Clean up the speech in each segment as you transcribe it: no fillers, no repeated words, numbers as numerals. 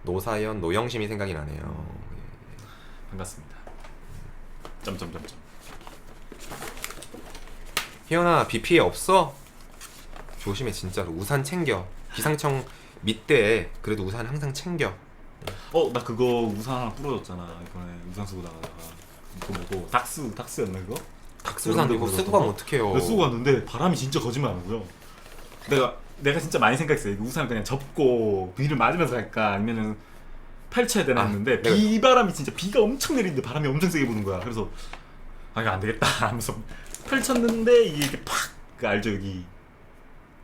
노사연, 노영심이 생각이 나네요. 반갑습니다. 점점점점. 희연아, 비 피해 없어? 조심해 진짜로. 우산 챙겨. 기상청 밑에 그래도 우산 항상 챙겨. 나 그거 우산 하나 부러졌잖아. 이번에 우산 쓰고 나가다가 그거 뭐고 닥스였나 그거? 닥스우산 이거 쓰고 가면 어떡해요. 내가 쓰고 갔는데 바람이 진짜 거짓말 안 하고요. 내가 진짜 많이 생각했어요. 이거 우산 그냥 접고 비를 맞으면서 할까 아니면은 펼쳐야 되나 했는데 비바람이 진짜 비가 엄청 내리는데 바람이 엄청 세게 부는 거야. 그래서 이거 안 되겠다 하면서 펼쳤는데 이게 이렇게 팍 그 알죠 여기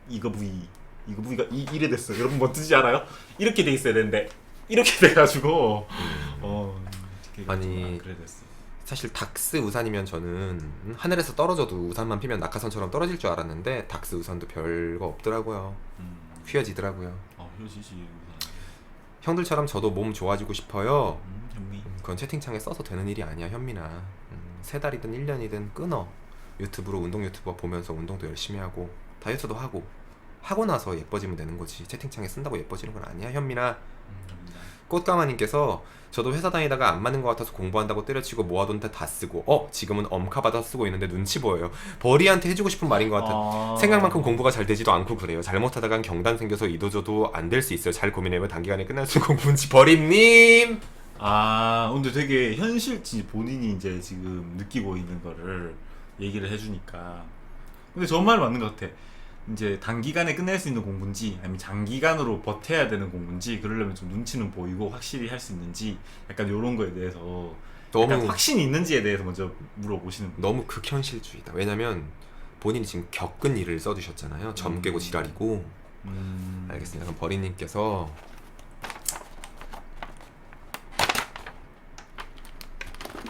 이거 부위가 이래 됐어. 여러분 뭐 뜻인지 알아요? 이렇게 돼 있어야 되는데 이렇게 돼가지고 아니 그래 됐어. 사실 닥스 우산이면 저는 하늘에서 떨어져도 우산만 피면 낙하산처럼 떨어질 줄 알았는데 닥스 우산도 별거 없더라고요. 휘어지더라고요. 휘어지지 우산. 형들처럼 저도 몸 좋아지고 싶어요. 현미. 그건 채팅창에 써서 되는 일이 아니야 현민아. 3달이든 1년이든 끊어. 유튜브로 운동 유튜버 보면서 운동도 열심히 하고 다이어트도 하고 나서 예뻐지면 되는 거지. 채팅창에 쓴다고 예뻐지는 건 아니야 현민아. 꽃가마님께서 저도 회사 다니다가 안 맞는 것 같아서 공부한다고 때려치고 모아둔 데 다 쓰고 지금은 엄카 받아 쓰고 있는데 눈치 보여요. 버리한테 해주고 싶은 말인 것 같아. 생각만큼 공부가 잘 되지도 않고 그래요. 잘못하다간 경단 생겨서 이도저도 안 될 수 있어요. 잘 고민해보면 단기간에 끝날 수 있는 공부인지. 버림님! 근데 되게 현실지 본인이 이제 지금 느끼고 있는 거를 얘기를 해주니까. 근데 저 말 맞는 것 같아. 이제 단기간에 끝낼 수 있는 공부인지 아니면 장기간으로 버텨야 되는 공부인지 그러려면 좀 눈치는 보이고 확실히 할 수 있는지 약간 이런 거에 대해서 약간 확신이 있는지에 대해서 먼저 물어보시는 분. 너무 극현실주의다. 왜냐면 본인이 지금 겪은 일을 써주셨잖아요. 점 깨고 지랄이고. 알겠습니다. 그럼 버리님께서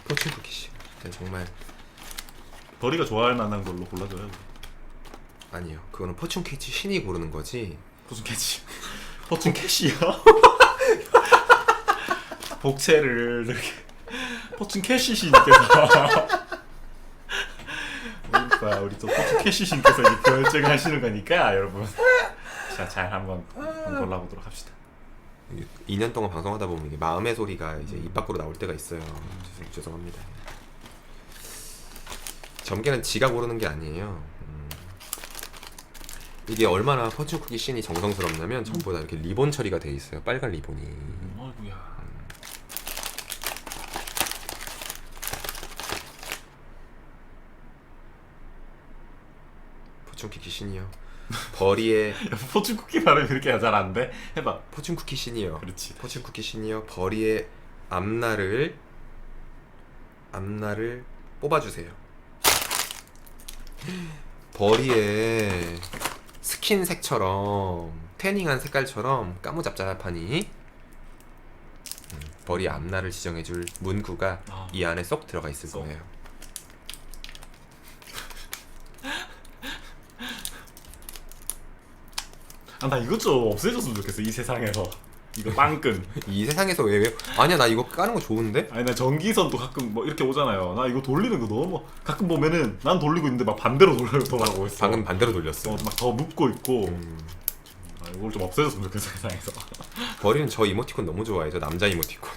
포춘 쿠키씨 정말 버리가 좋아할 만한 걸로 골라줘요. 아니요. 그거는 포춘 캐치 신이 고르는 거지. 포춘 캐치. 포춘 캐시요? 복채를 이렇게 포춘 캐시 신께서 그러니까 우리 또 포춘 캐시 신께서 이제 결정을 하시는 거니까 여러분 자, 잘 한번 골라보도록 합시다. 2년 동안 방송하다 보면 이게 마음의 소리가 이제 입 밖으로 나올 때가 있어요. 죄송합니다. 점괘는 지가 고르는 게 아니에요. 이게 얼마나 포춘 쿠키 씬이 정성스럽냐면 전부 다 이렇게 리본 처리가 돼 있어요. 빨간 리본이. 아이고야. 포춘 쿠키 씬이요. 버리의 포춘 쿠키 발음이 그렇게 잘 안 돼? 해봐. 포춘 쿠키 씬이요. 그렇지. 포춘 쿠키 씬이요. 버리의 앞날을 뽑아주세요. 버리의 스킨색처럼 태닝한 색깔처럼 까무잡잡하니 버리 앞날을 지정해줄 문구가 이 안에 쏙 들어가 있을 거예요. 나 이것 좀 없애줬으면 좋겠어 이 세상에서. 이거 빵끈. 이 세상에서 왜? 아니야, 나 이거 까는 거 좋은데? 아니 나 전기선도 가끔 뭐 이렇게 오잖아요. 나 이거 돌리는 거 너무 가끔 보면은 난 돌리고 있는데 막 반대로 돌아가고 있어. 방금 반대로 돌렸어. 막 더 눕고 있고. 이걸 좀 없애줬으면 좋겠어 세상에서. 버리는 저 이모티콘 너무 좋아해. 저 남자 이모티콘.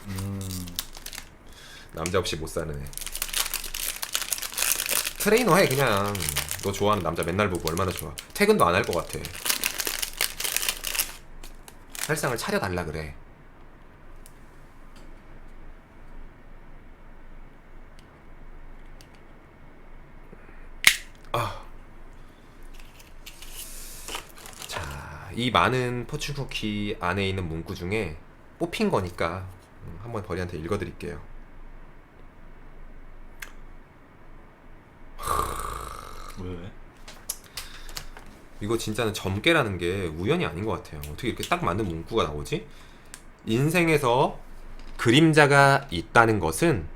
남자 없이 못 사는 애. 트레이너 해 그냥. 너 좋아하는 남자 맨날 보고 얼마나 좋아. 퇴근도 안 할 것 같아. 살상을 차려달라 그래. 자, 이 많은 포춘 쿠키 안에 있는 문구 중에 뽑힌 거니까 한번 버리한테 읽어드릴게요. 왜? 이거 진짜는 점괘라는 게 우연이 아닌 것 같아요. 어떻게 이렇게 딱 맞는 문구가 나오지? 인생에서 그림자가 있다는 것은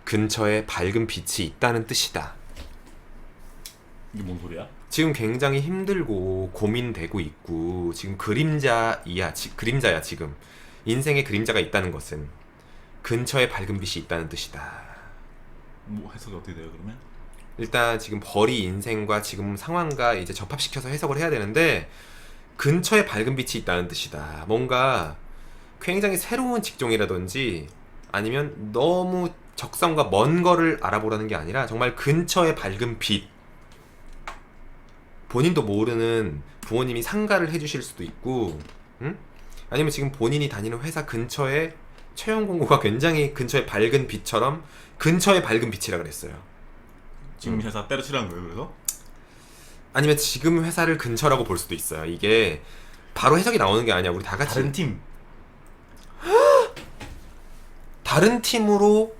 근처에 밝은 빛이 있다는 뜻이다. 이게 뭔 소리야? 지금 굉장히 힘들고 고민되고 있고 지금 그림자야 지금. 인생에 그림자가 있다는 것은 근처에 밝은 빛이 있다는 뜻이다. 뭐 해석이 어떻게 돼요 그러면? 일단 지금 벌이 인생과 지금 상황과 이제 접합시켜서 해석을 해야 되는데 근처에 밝은 빛이 있다는 뜻이다. 뭔가 굉장히 새로운 직종이라든지 아니면 너무 적성과 먼 거를 알아보라는 게 아니라 정말 근처의 밝은 빛, 본인도 모르는 부모님이 상가를 해주실 수도 있고, 응? 아니면 지금 본인이 다니는 회사 근처에 채용 공고가 굉장히 근처의 밝은 빛처럼 근처의 밝은 빛이라 그랬어요. 지금 회사 때려치라는 거예요, 그래서? 아니면 지금 회사를 근처라고 볼 수도 있어요. 이게 바로 해석이 나오는 게 아니야. 우리 다 같이 다른 팀. 다른 팀으로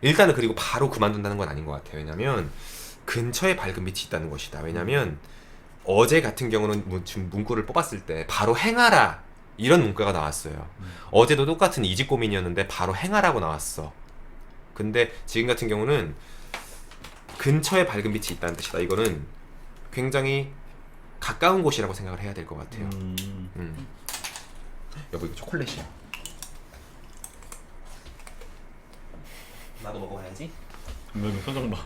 일단은 그리고 바로 그만둔다는 건 아닌 것 같아요. 왜냐면 근처에 밝은 빛이 있다는 것이다. 왜냐면 어제 같은 경우는 지금 문구를 뽑았을 때 바로 행하라 이런 문구가 나왔어요. 어제도 똑같은 이직 고민이었는데 바로 행하라고 나왔어. 근데 지금 같은 경우는 근처에 밝은 빛이 있다는 뜻이다. 이거는 굉장히 가까운 곳이라고 생각을 해야 될 것 같아요. 여보 이거 초콜릿이야. 나도 먹어봐야지. 너 표정 봐.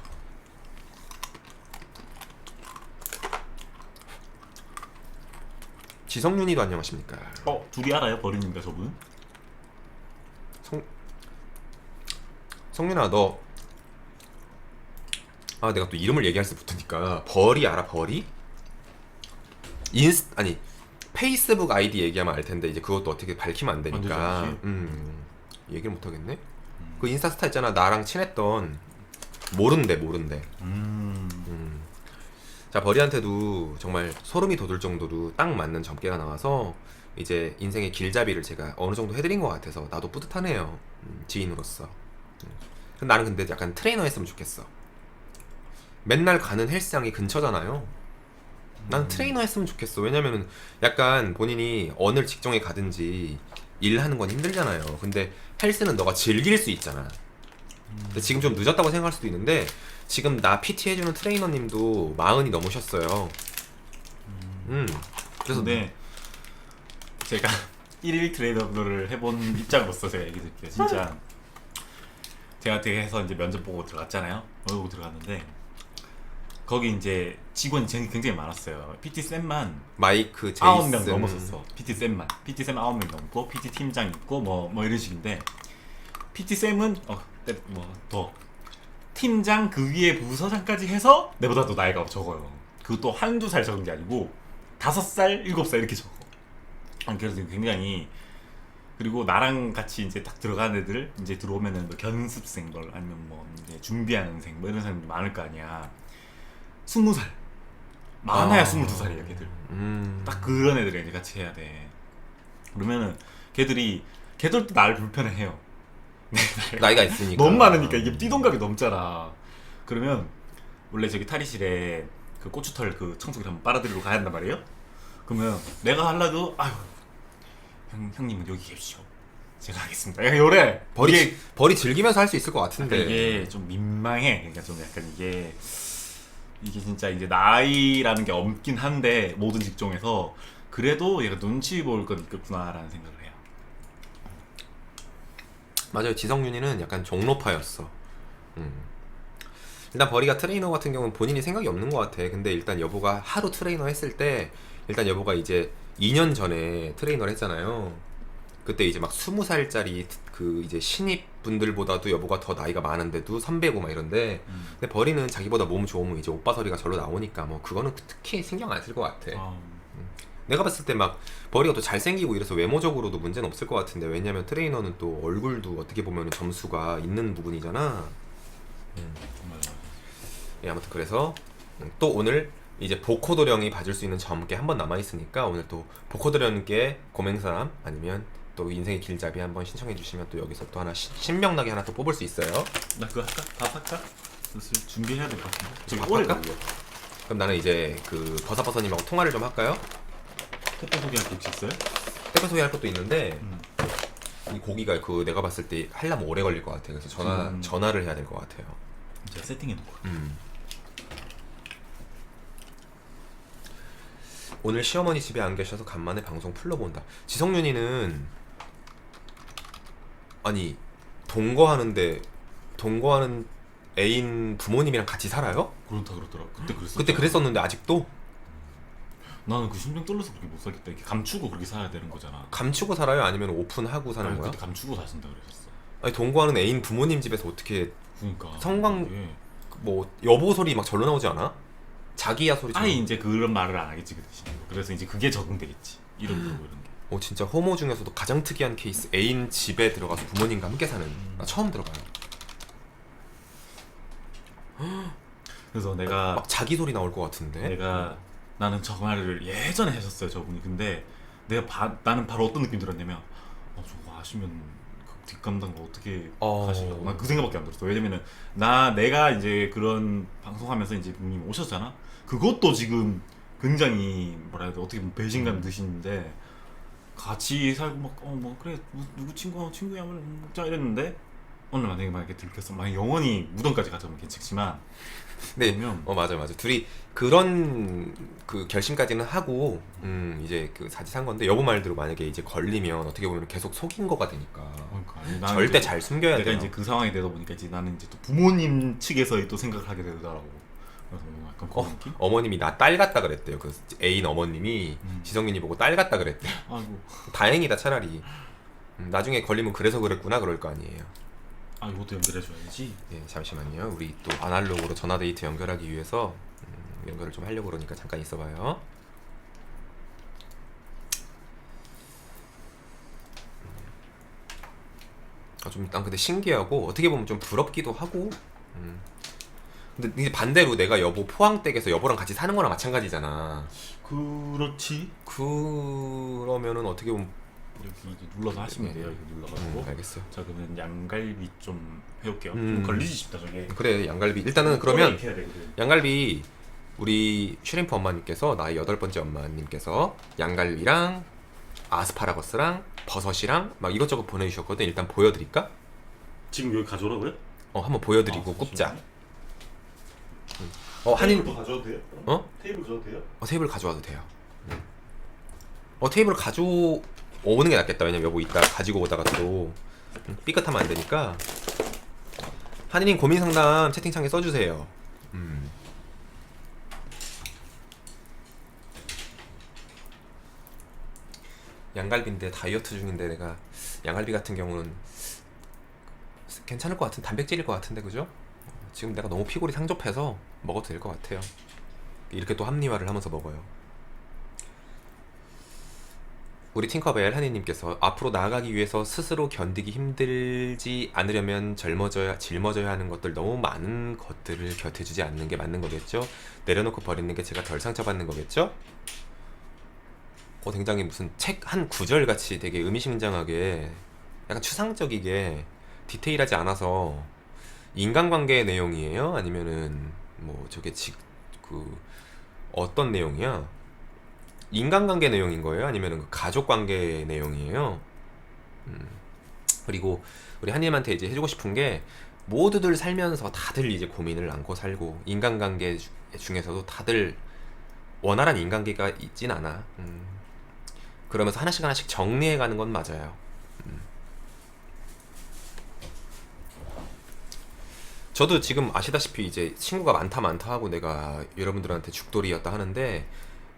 지성윤이도 안녕하십니까? 둘이 알아요? 버린인가 저분? 성윤아 너 내가 또 이름을 얘기할 수 붙으니까 벌이 알아? 벌이? 아니 페이스북 아이디 얘기하면 알 텐데 이제 그것도 어떻게 밝히면 안 되니까 얘기를 못 하겠네. 그 인스타스타 있잖아. 나랑 친했던 모른대. 자 벌이한테도 정말 소름이 돋을 정도로 딱 맞는 점괘가 나와서 이제 인생의 길잡이를 제가 어느 정도 해드린 것 같아서 나도 뿌듯하네요. 지인으로서. 나는 근데 약간 트레이너 했으면 좋겠어. 맨날 가는 헬스장이 근처잖아요. 난 트레이너 했으면 좋겠어. 왜냐면은 약간 본인이 어느 직종에 가든지 일하는 건 힘들잖아요. 근데 헬스는 너가 즐길 수 있잖아. 근데 지금 좀 늦었다고 생각할 수도 있는데 지금 나 PT 해주는 트레이너님도 40이 넘으셨어요. 그래서 제가 1일 트레이너를 해본 입장으로서 제가 얘기 드릴게요. 진짜 제가 되게 해서 이제 면접 보고 들어갔잖아요. 보고 들어갔는데 거기 이제 직원이 굉장히 많았어요. PT 쌤만 마이크 제이슨 9명 넘었었어. PT 쌤만. PT 쌤 9명 넘고 PT 팀장 있고 뭐 이런 식인데 PT 쌤은 더 팀장 그 위에 부서장까지 해서 내보다 더 나이가 적어요. 그것도 한두 살 적은 게 아니고 5살, 7살 이렇게 적어. 그래서 굉장히 그리고 나랑 같이 이제 딱 들어간 애들 이제 들어오면은 뭐 견습생 걸 아니면 뭐 이제 준비하는 생 뭐 이런 사람이 많을 거 아니야. 20살 많아야 22살이야 걔들. 딱 그런 애들이 이제 같이 해야 돼. 그러면은 걔들도 나를 불편해해요. 나이가 있으니까 너무 많으니까 이게 띠동갑이 넘잖아. 그러면 원래 저기 탈의실에 그 고추털 그 청소기를 한번 빨아들이러 가야 한단 말이에요. 그러면 내가 하려도 형님은 여기 계십시오. 제가 하겠습니다. 약간 요래. 벌이 즐기면서 할 수 있을 것 같은데 이게 좀 민망해. 그러니까 좀 약간 이게 진짜 이제 나이라는 게 없긴 한데 모든 직종에서 그래도 얘가 눈치 볼 건 있겠구나라는 생각을 해요. 맞아요. 지성윤이는 약간 종로파였어. 일단 벌이가 트레이너 같은 경우는 본인이 생각이 없는 것 같아. 근데 일단 여보가 하루 트레이너 했을 때 일단 여보가 이제 2년 전에 트레이너를 했잖아요. 그때 이제 막 20살짜리 그 이제 신입 분들보다도 여보가 더 나이가 많은데도 선배고 막 이런데 근데 벌이는 자기보다 몸 좋으면 이제 오빠 소리가 절로 나오니까 뭐 그거는 특히 신경 안 쓸 것 같아. 내가 봤을 때 막 벌이가 또 잘생기고 이래서 외모적으로도 문제는 없을 것 같은데 왜냐면 트레이너는 또 얼굴도 어떻게 보면 점수가 있는 부분이잖아. 예, 아무튼 그래서 또 오늘 이제 보코도령이 봐줄 수 있는 점괘 한 번 남아있으니까 오늘 또 보코도령께 고맹사람 아니면 또 인생의 길잡이 한번 신청해 주시면 또 여기서 또 하나 신명나게 하나 또 뽑을 수 있어요. 나 그거 할까? 밥 할까? 슬슬 준비해야 될 것 같은데. 지금 밥 할까? 그럼 나는 이제 그 버사버사님하고 통화를 좀 할까요? 택배 소개할 게 혹시 있어요? 택배 소개할 것도 있는데 이 고기가 그 내가 봤을 때 하려면 오래 걸릴 것 같아. 그래서 전화를 해야 될 것 같아요. 제가 세팅해 놓고. 오늘 시어머니 집에 안 계셔서 간만에 방송 풀러 본다. 지성윤이는 아니 동거하는 애인 부모님이랑 같이 살아요? 그렇더라. 그때 그랬어. 그때 그랬었는데 아직도? 나는 그 심장 떨려서 그렇게 못 살겠다. 이렇게 감추고 그렇게 살아야 되는 거잖아. 감추고 살아요? 아니면 오픈하고 사는 아니, 거야? 그때 감추고 사신다 그랬었어. 아니 동거하는 애인 부모님 집에서 어떻게 그러니까 성광 이게 뭐 여보 소리 막 절로 나오지 않아? 자기야 소리 아예 이제 그런 말을 안 하겠지 그 대신. 그래서 이제 그게 적응되겠지. 이런 거 이런 게. 진짜 호모 중에서도 가장 특이한 케이스. 애인 집에 들어가서 부모님과 함께 사는. 나 처음 들어봐요. 그래서 내가 막 자기 소리 나올 것 같은데. 나는 저 말을 예전에 하셨어요 저분이. 근데 나는 바로 어떤 느낌 들었냐면 저거 아시면 그 뒷감당을 어떻게 하시려고. 난 그 생각밖에 안 들었어. 왜냐면은 내가 이제 그런 방송하면서 이제 부모님 오셨잖아. 그것도 지금 굉장히 뭐라 해야 돼, 어떻게 보면 배신감 드시는데 같이 살고 막 뭐 그래 누구 친구야 뭐 먹자 이랬는데 오늘 만약에 들켰어. 만약 영원히 무덤까지 가자면 괜찮지만 네, 그러면 맞아. 둘이 그런 그 결심까지는 하고, 이제 그 사지 산 건데, 여보 말대로 만약에 이제 걸리면 어떻게 보면 계속 속인 거가 되니까. 그러니까 절대 잘 숨겨야 내가 돼요. 이제 그 상황이 되다 보니까 이제 나는 이제 또 부모님 측에서 또 생각을 하게 되더라고. 그래서 약간 그런 느낌? 어머님이 나 딸 같다 그랬대요. 그 애인 어머님이 지성윤이 보고 딸 같다 그랬대. 아이고, 다행이다 차라리. 나중에 걸리면 그래서 그랬구나 그럴 거 아니에요. 이것도 연결해줘야지. 네, 잠시만요. 우리 또 아날로그로 전화데이트 연결하기 위해서 연결을 좀 하려고 그러니까 잠깐 있어봐요. 좀 일단 근데 신기하고 어떻게 보면 좀 부럽기도 하고. 근데 이제 반대로 내가 여보 포항댁에서 여보랑 같이 사는 거랑 마찬가지잖아. 그렇지. 그러면은 어떻게 보면 여기 이제 눌러서 하시면 돼요. 이렇게 눌러가지고. 알겠어요. 자, 그러면 양갈비 좀 해올게요. 음. 좀 걸리지 싶다 저게. 그래 양갈비 일단은 그러면 이렇게 해야 되거든. 양갈비 우리 슈림프 엄마님께서 나의 8번째 엄마님께서 양갈비랑 아스파라거스랑 버섯이랑 막 이것저것 보내주셨거든. 일단 보여드릴까? 지금 여기 가져오라고요? 한번 보여드리고 굽자. 테이블도 한인 가져와도 돼요? 테이블 가져와도 돼요? 테이블 가져와도 돼요. 테이블 가져오는 게 낫겠다. 왜냐면 여보 이따 가지고 오다가 또 삐끗하면 안 되니까. 한인님 고민 상담 채팅창에 써주세요. 양갈비인데 다이어트 중인데 내가 양갈비 같은 경우는 괜찮을 것 같은 단백질일 것 같은데 그죠? 지금 내가 너무 피골이 상접해서 먹어도 될 것 같아요. 이렇게 또 합리화를 하면서 먹어요. 우리 팅커벨 한이님께서 앞으로 나아가기 위해서 스스로 견디기 힘들지 않으려면 짊어져야 하는 것들 너무 많은 것들을 곁에 주지 않는 게 맞는 거겠죠? 내려놓고 버리는 게 제가 덜 상처받는 거겠죠? 굉장히 무슨 책 한 구절 같이 되게 의미심장하게 약간 추상적이게 디테일하지 않아서 인간관계의 내용이에요? 아니면은 뭐 저게 그 어떤 내용이야? 인간관계 내용인 거예요? 아니면은 그 가족관계 내용이에요? 그리고 우리 한님한테 이제 해주고 싶은 게 모두들 살면서 다들 이제 고민을 안고 살고 인간관계 중에서도 다들 원활한 인간관계가 있진 않아. 그러면서 하나씩 정리해가는 건 맞아요. 저도 지금 아시다시피 이제 친구가 많다 하고 내가 여러분들한테 죽돌이였다 하는데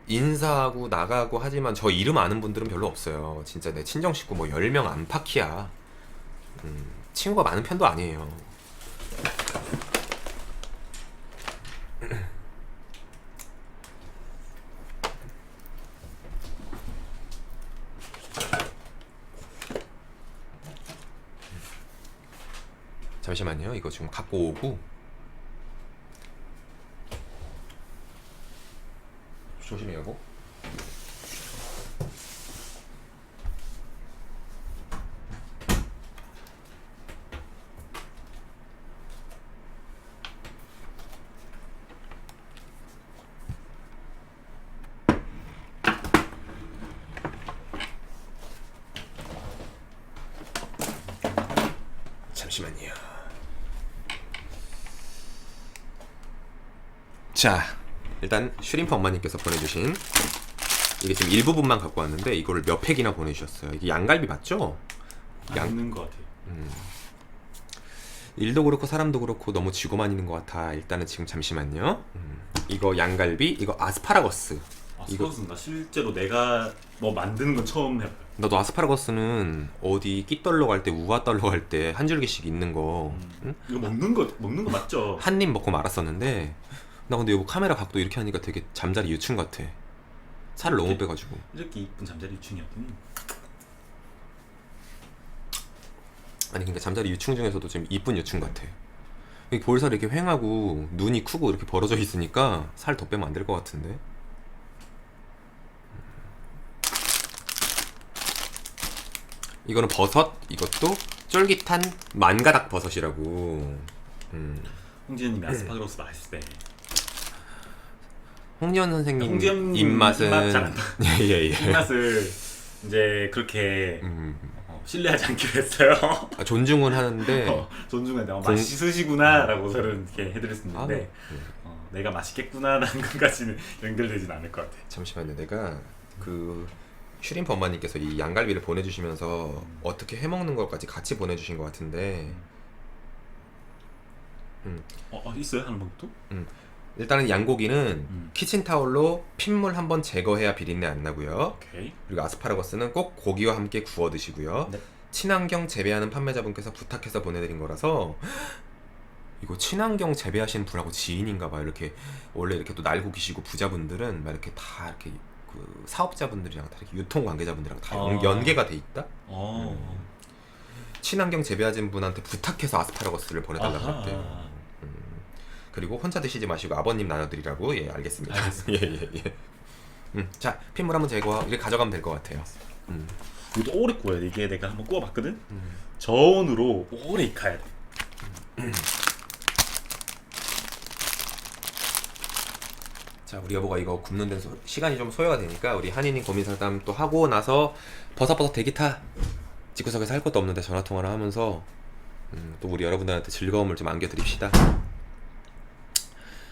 인사하고 나가고 하지만 저 이름 아는 분들은 별로 없어요. 진짜 내 친정 식구 뭐 10명 안팎이야. 친구가 많은 편도 아니에요. 잠시만요. 이거 지금 갖고 오고 조심히 여보. 잠시만요. 자, 일단 슈림프 엄마님께서 보내주신 이게 지금 일부분만 갖고 왔는데 이거를 몇 팩이나 보내주셨어요. 이게 양갈비 맞죠? 있는 것 같아요. 일도 그렇고 사람도 그렇고 너무 쥐고만 있는 것 같아. 일단은 지금 잠시만요. 이거 양갈비, 이거 아스파라거스. 이거 아스파라거스 나 실제로 내가 뭐 만드는 건 처음 해봐요. 나도 아스파라거스는 어디 끼떨러 갈 때 우와 떨러 갈 때 한 줄기씩 있는 거 응? 이거 먹는 거 맞죠? 한 입 먹고 말았었는데 나 근데 여보 카메라 각도 이렇게 하니까 되게 잠자리 유충 같아. 살을 너무 빼가지고. 이렇게 이쁜 잠자리 유충이었더니. 아니 그러니까 잠자리 유충 중에서도 좀 이쁜 유충 같아. 이 볼살이 이렇게 휑하고 눈이 크고 이렇게 벌어져 있으니까 살 더 빼면 안 될 것 같은데. 이거는 버섯, 이것도 쫄깃한 만가닥 버섯이라고. 홍지연님이 아스파라거스 맛있을 때. 홍지연 선생님 홍지연 입맛은 입맛 잘한다. 예예. 입맛을 이제 그렇게 신뢰하지 않기로 했어요. 존중은 하는데 존중한다. 맛있으시구나라고 저는 이렇게 해드릴 수 있는데 내가 맛있겠구나라는 것까지는 연결되진 않을 것 같아. 잠시만요. 내가 그 슈림프 엄마님께서 이 양갈비를 보내주시면서 어떻게 해먹는 것까지 같이 보내주신 것 같은데 있어요? 하는 방법도? 일단은 양고기는 키친타올로 핏물 한번 제거해야 비린내 안 나고요. 오케이. 그리고 아스파라거스는 꼭 고기와 함께 구워 드시고요. 네. 친환경 재배하는 판매자분께서 부탁해서 보내드린 거라서 이거 친환경 재배하시는 분하고 지인인가 봐요. 이렇게 원래 이렇게 또 날고 계시고 부자분들은 막 이렇게 다 이렇게 그 사업자분들이랑 다 이렇게 유통 관계자분들이랑 다 연계가 돼 있다. 친환경 재배하신 분한테 부탁해서 아스파라거스를 보내달라고 했대요. 그리고 혼자 드시지 마시고 아버님 나눠드리라고. 예, 알겠습니다. 예. 자, 핏물 한번 제거 이렇게 가져가면 될 것 같아요. 이것도 오래 구워야 돼. 이게 내가 한번 구워봤거든. 저온으로 오래 익혀야 돼. 자, 우리 여보가 이거 굽는 데서 시간이 좀 소요가 되니까 우리 한이님 고민 상담 또 하고 나서 버섯버섯 대기타 집구석에서 할 것도 없는데 전화 통화를 하면서 또 우리 여러분들한테 즐거움을 좀 안겨드립시다.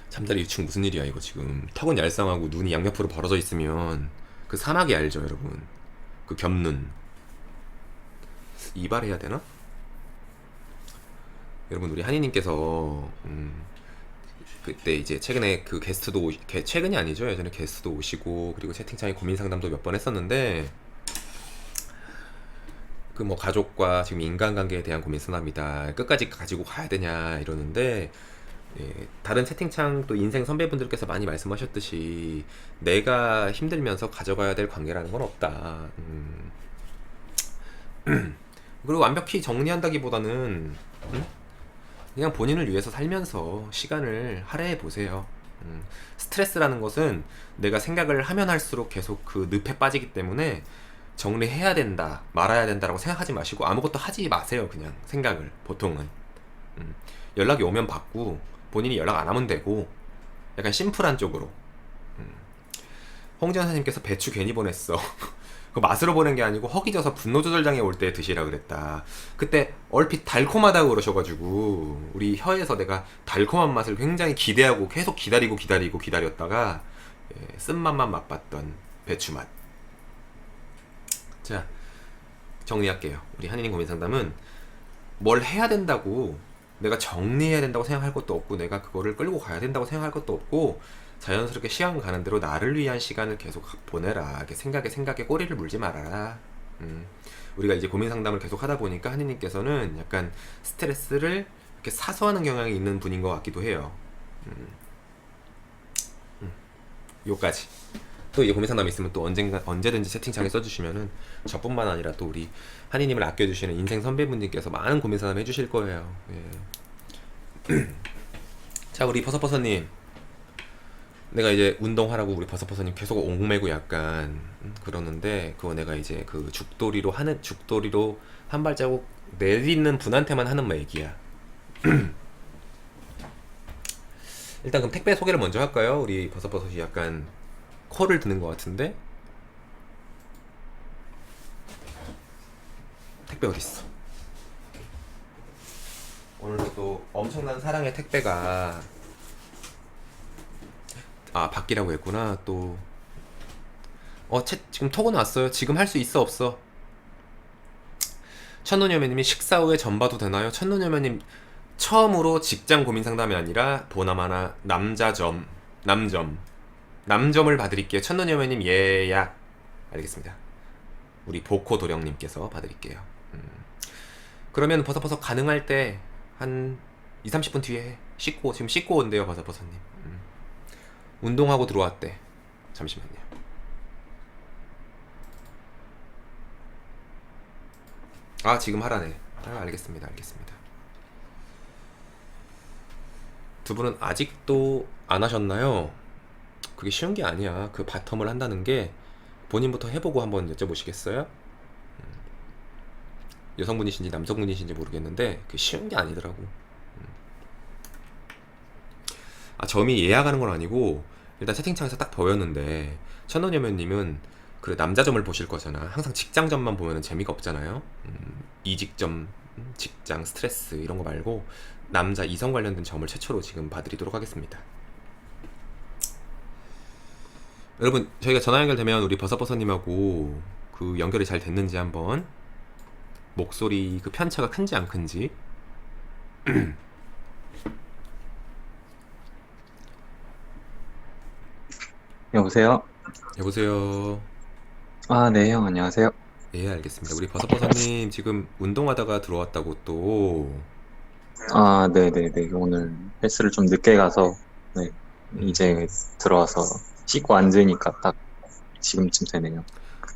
잠자리 유충 무슨 일이야 이거 지금. 턱은 얄쌍하고 눈이 양옆으로 벌어져 있으면 그 사마귀 알죠 여러분? 그 겹눈. 이발해야 되나? 여러분 우리 한이님께서 그때 이제 최근에 그 게스트도 최근이 아니죠. 예전에 게스트도 오시고 그리고 채팅창에 고민 상담도 몇 번 했었는데 그 뭐 가족과 지금 인간관계에 대한 고민 상담이다. 끝까지 가지고 가야 되냐 이러는데 예, 다른 채팅창 또 인생 선배분들께서 많이 말씀하셨듯이 내가 힘들면서 가져가야 될 관계라는 건 없다. 그리고 완벽히 정리한다기보다는 그냥 본인을 위해서 살면서 시간을 할애해 보세요. 스트레스라는 것은 내가 생각을 하면 할수록 계속 그 늪에 빠지기 때문에 정리해야 된다, 말아야 된다라고 생각하지 마시고 아무것도 하지 마세요. 그냥 생각을 보통은 연락이 오면 받고 본인이 연락 안 하면 되고 약간 심플한 쪽으로. 홍지연 선생님께서 배추 괜히 보냈어. 그 맛으로 보낸 게 아니고 허기져서 분노 조절장애 올 때 드시라 그랬다. 그때 얼핏 달콤하다고 그러셔가지고 우리 혀에서 내가 달콤한 맛을 굉장히 기대하고 계속 기다렸다가 쓴맛만 맛봤던 배추 맛. 자, 정리할게요. 우리 한인인 고민 상담은 뭘 해야 된다고 내가 정리해야 된다고 생각할 것도 없고 내가 그거를 끌고 가야 된다고 생각할 것도 없고 자연스럽게 시간 가는 대로 나를 위한 시간을 계속 보내라. 이렇게 생각에 꼬리를 물지 말아라. 우리가 이제 고민 상담을 계속 하다 보니까 한이님께서는 약간 스트레스를 이렇게 사소하는 경향이 있는 분인 것 같기도 해요. 요까지. 또 이제 고민 상담 있으면 또 언제든지 채팅창에 써주시면은 저뿐만 아니라 또 우리 한이님을 아껴주시는 인생 선배분들께서 많은 고민 상담 해주실 거예요. 예. 자, 우리 버섯버섯님. 내가 이제 운동하라고 우리 버섯버섯님 계속 옥매고 약간 그러는데 그거 내가 이제 그 죽돌이로 한 발자국 내딛는 분한테만 하는 얘기야. 일단 그럼 택배 소개를 먼저 할까요? 우리 버섯버섯이 약간 콜을 드는 것 같은데 택배 어딨어? 오늘도 또 엄청난 사랑의 택배가 바뀌라고 했구나. 또 지금 톡은 왔어요. 지금 할 수 있어 없어? 천눈여매님이 식사 후에 전 봐도 되나요? 천눈여매님 처음으로 직장 고민 상담이 아니라 보나마나 남점 남점을 봐드릴게요. 천눈여매님 예약. 알겠습니다. 우리 보코 도령님께서 봐드릴게요. 그러면 버섯버섯 가능할 때 한 2, 30분 뒤에 씻고, 지금 씻고 온대요 버섯버섯님. 운동하고 들어왔대. 잠시만요. 아 지금 하라네. 아 알겠습니다. 알겠습니다. 두 분은 아직도 안 하셨나요? 그게 쉬운 게 아니야. 그 바텀을 한다는 게 본인부터 해보고 한번 여쭤보시겠어요? 여성분이신지 남성분이신지 모르겠는데 그게 쉬운 게 아니더라고. 아 점이 예약하는 건 아니고 일단 채팅창에서 딱 보였는데 천원여면님은 그 남자점을 보실 거잖아. 항상 직장점만 보면은 재미가 없잖아요. 이직점, 직장, 스트레스 이런 거 말고 남자 이성 관련된 점을 최초로 지금 봐드리도록 하겠습니다. 여러분 저희가 전화 연결되면 우리 버섯버섯님하고 그 연결이 잘 됐는지 한번 목소리 그 편차가 큰지 안 큰지 여보세요? 여보세요. 아, 네, 형, 안녕하세요. 예 알겠습니다. 우리 버섯버섯님 지금 운동하다가 들어왔다고 또 아, 네네네. 오늘 헬스를 좀 늦게 가서, 네, 음, 이제 들어와서 씻고 앉으니까 딱 지금쯤 되네요.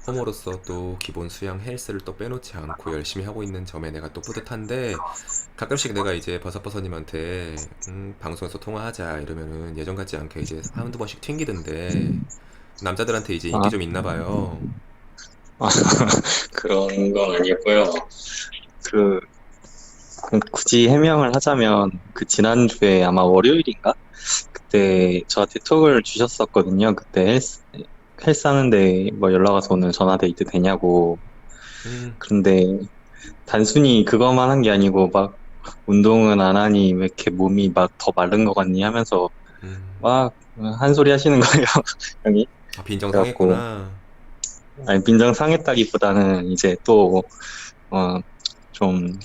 홈으로서 또 기본 수양 헬스를 또 빼놓지 않고 열심히 하고 있는 점에 내가 또 뿌듯한데 가끔씩 내가 이제 버섯버섯님한테 방송에서 통화하자 이러면은 예전 같지 않게 이제 한두 번씩 튕기던데 남자들한테 이제 인기 아, 좀 있나 봐요. 아, 그런 건 아니고요. 그, 굳이 해명을 하자면, 그 지난주에 아마 월요일인가? 그때 저한테 톡을 주셨었거든요. 그때 헬스 하는데 뭐 연락 와서 오늘 전화 데이트 되냐고. 음, 근데 단순히 그것만 한 게 아니고 막 운동은 안 하니 왜 이렇게 몸이 막 더 마른 것 같니 하면서 음. 막 한 소리 하시는 거예요, 형이. 아, 빈정 그래갖고 상했구나. 아니 빈정 상했다기보다는 이제 또 좀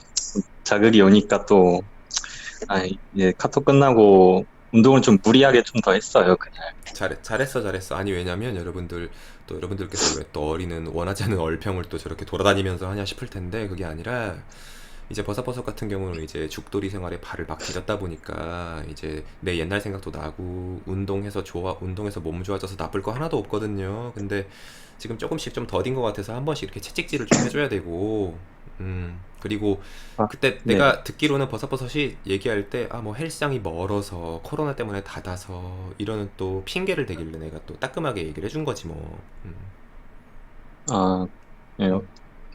자극이 오니까 또 이제 카톡 끝나고 운동을 좀 무리하게 좀 더 했어요, 그날. 잘했어. 아니, 왜냐면 여러분들, 또 여러분들께서 왜 또 어리는 원하지 않는 얼평을 또 저렇게 돌아다니면서 하냐 싶을 텐데, 그게 아니라, 이제 버섯버섯 같은 경우는 이제 죽돌이 생활에 발을 막 디뎠다 보니까, 이제 내 옛날 생각도 나고, 운동해서 몸 좋아져서 나쁠 거 하나도 없거든요. 근데 지금 조금씩 좀 더딘 것 같아서 한 번씩 이렇게 채찍질을 좀 해줘야 되고, 그리고 아, 그때 네. 내가 듣기로는 버섯버섯이 얘기할 때, 아, 뭐 헬스장이 멀어서 코로나 때문에 닫아서 이러는 또 핑계를 대길래 내가 또 따끔하게 얘기를 해준 거지 뭐. 아, 예,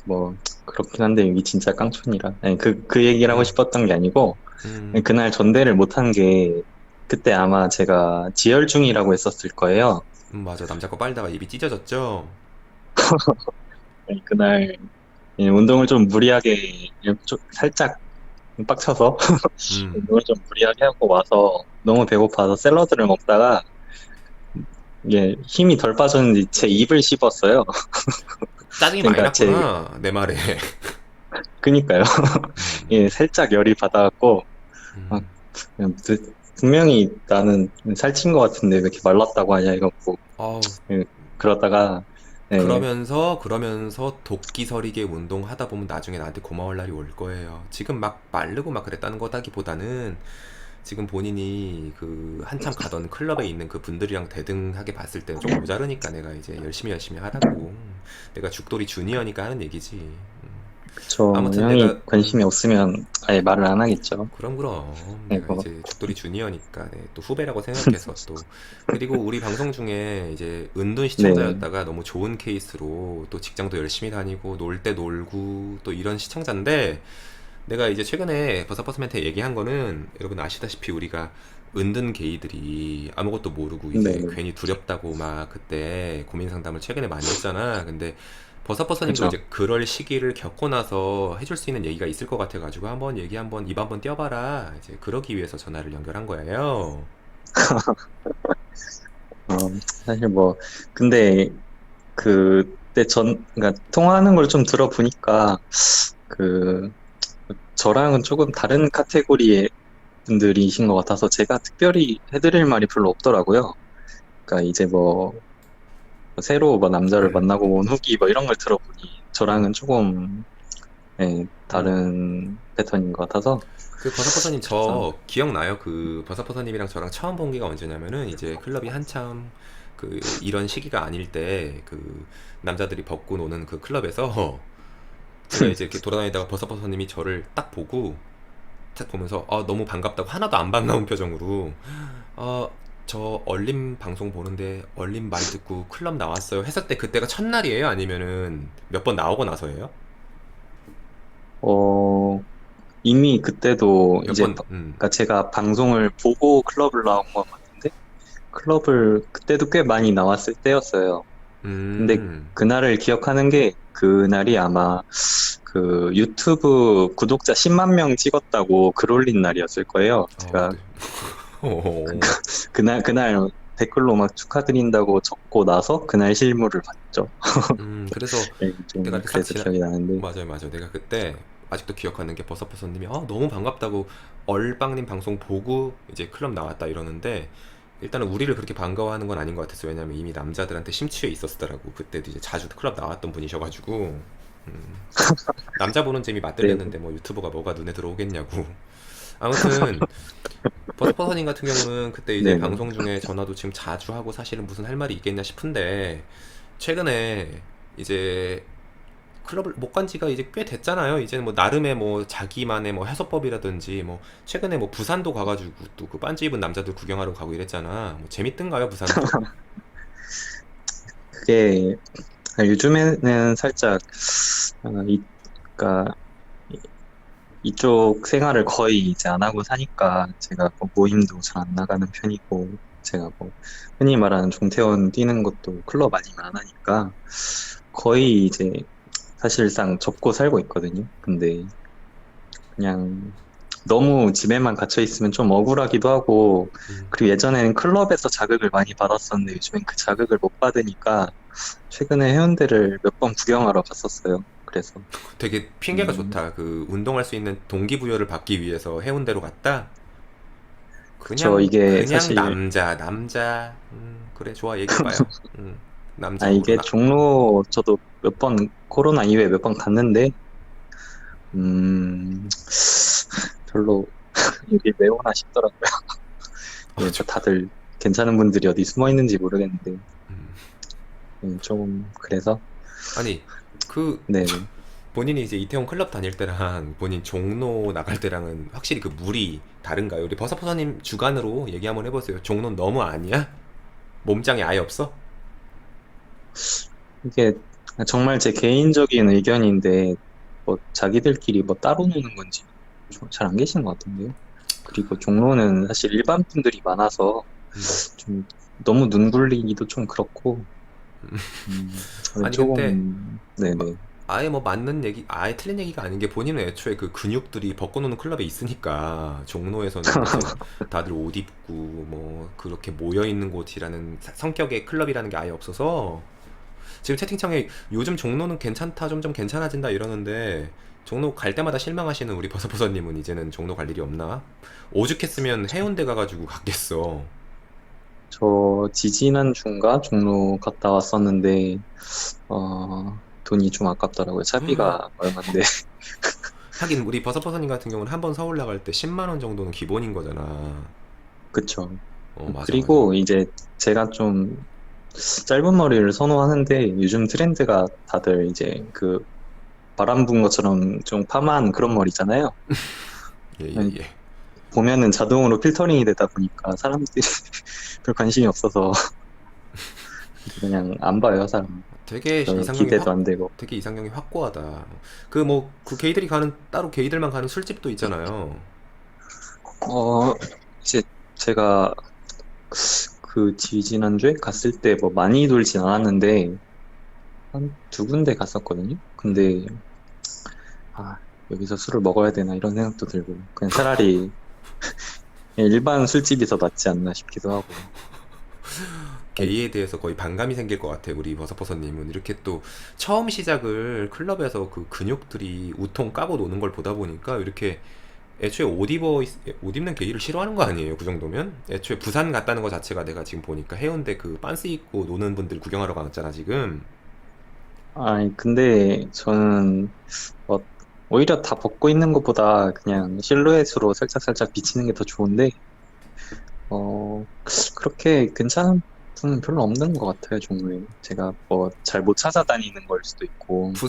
뭐 그렇긴 한데 여기 진짜 깡촌이라. 아니, 그 얘기를 하고 음, 싶었던 게 아니고 음, 그날 전대를 못한 게 그때 아마 제가 지혈중이라고 했었을 거예요. 맞아. 남자 거 빨다가 입이 찢어졌죠? 아니, 그날 운동을 좀 무리하게 좀 살짝 빡쳐서 음, 운동을 좀 무리하게 하고 와서 너무 배고파서 샐러드를 먹다가 이게 힘이 덜 빠졌는지 제 입을 씹었어요. 짜증이 많이 그러니까 났구나, 내 말에. 그니까요. 음, 예, 살짝 열이 받아갖고 아, 음. 그냥 분명히 나는 살찐 것 같은데 왜 이렇게 말랐다고 하냐 이러고 아우, 예, 그러다가 예, 그러면서 도끼서리게 운동하다 보면 나중에 나한테 고마울 날이 올 거예요. 지금 막 마르고 막 그랬다는 거다기보다는 지금 본인이 그 한참 가던 클럽에 있는 그 분들이랑 대등하게 봤을 때는 좀 모자르니까 내가 이제 열심히 하라고. 내가 죽돌이 주니어니까 하는 얘기지. 저 아무튼 형이 내가 관심이 없으면 아예 말을 안 하겠죠. 그럼 예, 내가 뭐, 이제 죽돌이 주니어니까 네, 또 후배라고 생각해서 또 그리고 우리 방송 중에 이제 은둔 네, 시청자였다가 너무 좋은 케이스로 또 직장도 열심히 다니고 놀 때 놀고 또 이런 시청자인데 내가 이제 최근에 버섯버섯한테 얘기한 거는 여러분 아시다시피 우리가 은둔 게이들이 아무것도 모르고 이제 네, 괜히 두렵다고 막 그때 고민 상담을 최근에 많이 했잖아. 근데 버섯버섯님도 그죠. 이제 그럴 시기를 겪고 나서 해줄 수 있는 얘기가 있을 것 같아가지고 한번 얘기 한번 입 한번 띄워봐라. 이제 그러기 위해서 전화를 연결한 거예요. 어, 사실 뭐 근데 그때 그러니까 통화하는 걸 좀 들어보니까 그 저랑은 조금 다른 카테고리의 분들이신 것 같아서 제가 특별히 해드릴 말이 별로 없더라고요. 그러니까 이제 뭐 새로 뭐 남자를 만나고 온 후기 뭐 이런 걸 들어보니 저랑은 조금 예, 다른 패턴인 것 같아서 그 버섯버섯님 그래서 저 기억나요? 그 버섯버섯님이랑 저랑 처음 본 게가 언제냐면은 이제 클럽이 한참 그 이런 시기가 아닐 때 그 남자들이 벗고 노는 그 클럽에서 제가 이제 이렇게 돌아다니다가 버섯버섯님이 저를 딱 보고 딱 보면서 너무 반갑다고 하나도 안 반가운 표정으로 저 얼림 방송 보는데 얼림 말 듣고 클럽 나왔어요 했을 때 그때가 첫날이에요? 아니면은 몇 번 나오고 나서예요? 어 이미 그때도 몇 이제 번, 그러니까 제가 방송을 보고 클럽을 나온 것 같은데 클럽을 그때도 꽤 많이 나왔을 때였어요. 근데 음, 그날을 기억하는 게 그날이 아마 그 유튜브 구독자 10만 명 찍었다고 글 올린 날이었을 거예요. 제가 네. 오, 그날 댓글로 막 축하드린다고 적고 나서 그날 실물을 봤죠. 그래서 네, 좀 내가 이렇게 싹 그래서 기억이 나는데 맞아요, 맞아요. 내가 그때 아직도 기억하는 게 버섯버섯님이 너무 반갑다고 얼빵님 방송 보고 이제 클럽 나왔다 이러는데 일단은 우리를 그렇게 반가워하는 건 아닌 것 같았어요. 왜냐면 이미 남자들한테 심취해 있었더라고. 그때도 이제 자주 클럽 나왔던 분이셔가지고 음, 남자 보는 재미 네, 맛들렸는데 뭐 유튜버가 뭐가 눈에 들어오겠냐고. 아무튼 버섯버섯님 같은 경우는 그때 이제 네네. 방송 중에 전화도 지금 자주 하고 사실은 무슨 할 말이 있겠냐 싶은데 최근에 이제 클럽을 못 간 지가 이제 꽤 됐잖아요. 이제는 뭐 나름의 뭐 자기만의 뭐 해소법이라든지 뭐 최근에 뭐 부산도 가가지고 또 그 반지 입은 남자들 구경하러 가고 이랬잖아. 뭐 재밌던가요, 부산도? 그게 요즘에는 살짝 그러니까 이쪽 생활을 거의 이제 안 하고 사니까 제가 뭐 모임도 잘 안 나가는 편이고 제가 뭐 흔히 말하는 종태원 뛰는 것도 클럽 아니면 안 하니까 거의 이제 사실상 접고 살고 있거든요. 근데 그냥 너무 집에만 갇혀 있으면 좀 억울하기도 하고 음, 그리고 예전에는 클럽에서 자극을 많이 받았었는데 요즘엔 그 자극을 못 받으니까 최근에 해운대를 몇 번 구경하러 갔었어요. 그래서 되게 핑계가 음, 좋다. 그 운동할 수 있는 동기부여를 받기 위해서 해운대로 갔다. 그쵸. 그냥 이게 그냥 사실 남자. 그래 좋아 얘기해봐요. 남자 이게 오로라. 종로 저도 몇 번 코로나 이후에 몇 번 갔는데 음, 별로 여기 왜 오나 싶더라고요. 예, 뭐 다들 괜찮은 분들이 어디 숨어 있는지 모르겠는데 음. 좀 그래서 아니 그 네네. 본인이 이제 이태원 클럽 다닐 때랑 본인 종로 나갈 때랑은 확실히 그 물이 다른가요? 우리 버섯버섯님 주관으로 얘기 한번 해보세요. 종로는 너무 아니야? 몸짱이 아예 없어? 이게 정말 제 개인적인 의견인데 뭐 자기들끼리 뭐 따로 노는 건지 잘 안 계시는 것 같은데요. 그리고 종로는 사실 일반 분들이 많아서 음. 좀 너무 눈 굴리기도 좀 그렇고 아니 근데 조금 마- 네네. 아예 뭐 맞는 얘기, 아예 틀린 얘기가 아닌 게 본인은 애초에 그 근육들이 벗고 노는 클럽에 있으니까 종로에서는 무슨 다들 옷 입고 뭐 그렇게 모여 있는 곳이라는 성격의 클럽이라는 게 아예 없어서 지금 채팅창에 요즘 종로는 괜찮다, 점점 괜찮아진다 이러는데 종로 갈 때마다 실망하시는 우리 버섯버섯님은 이제는 종로 갈 일이 없나? 오죽했으면 해운대 가가지고 갔겠어. 저 지지난 주인가 종로 갔다 왔었는데 돈이 좀 아깝더라고요. 차비가 얼마인데. 하긴 우리 버섯버섯님 같은 경우는 한 번 서울 나갈 때 10만 원 정도는 기본인 거잖아. 그쵸. 맞아, 맞아. 그리고 이제 제가 좀 짧은 머리를 선호하는데 요즘 트렌드가 다들 이제 그 바람 분 것처럼 좀 파마한 그런 머리잖아요. 예, 예, 아니, 예. 보면은 자동으로 필터링이 되다 보니까 사람들이 별 관심이 없어서 그냥 안 봐요, 사람. 되게 별 이상형이 기대도 안 되고. 되게 이상형이 확고하다. 그 뭐 그 게이들이 가는 따로 게이들만 가는 술집도 있잖아요. 어, 이제 제가 그 지지난주에 갔을 때 뭐 많이 돌진 않았는데 한 두 군데 갔었거든요. 음. 근데 여기서 술을 먹어야 되나 이런 생각도 들고 그냥 차라리 일반 술집이 더 낫지 않나 싶기도 하고. 어, 게이에 대해서 거의 반감이 생길 것 같아. 우리 버섯버섯님은 이렇게 또 처음 시작을 클럽에서 그 근육들이 우통 까고 노는 걸 보다 보니까 이렇게 애초에 옷 입는 게이를 싫어하는 거 아니에요? 그 정도면? 애초에 부산 갔다는 거 자체가 내가 지금 보니까 해운대 그 빤스 입고 노는 분들 구경하러 갔잖아 지금. 아니, 근데 저는 어, 오히려 다 벗고 있는 것보다 그냥 실루엣으로 살짝살짝 비치는 게 더 좋은데, 어, 그렇게 괜찮은 분은 별로 없는 것 같아요, 종로에. 제가 뭐 잘 못 찾아다니는 걸 수도 있고.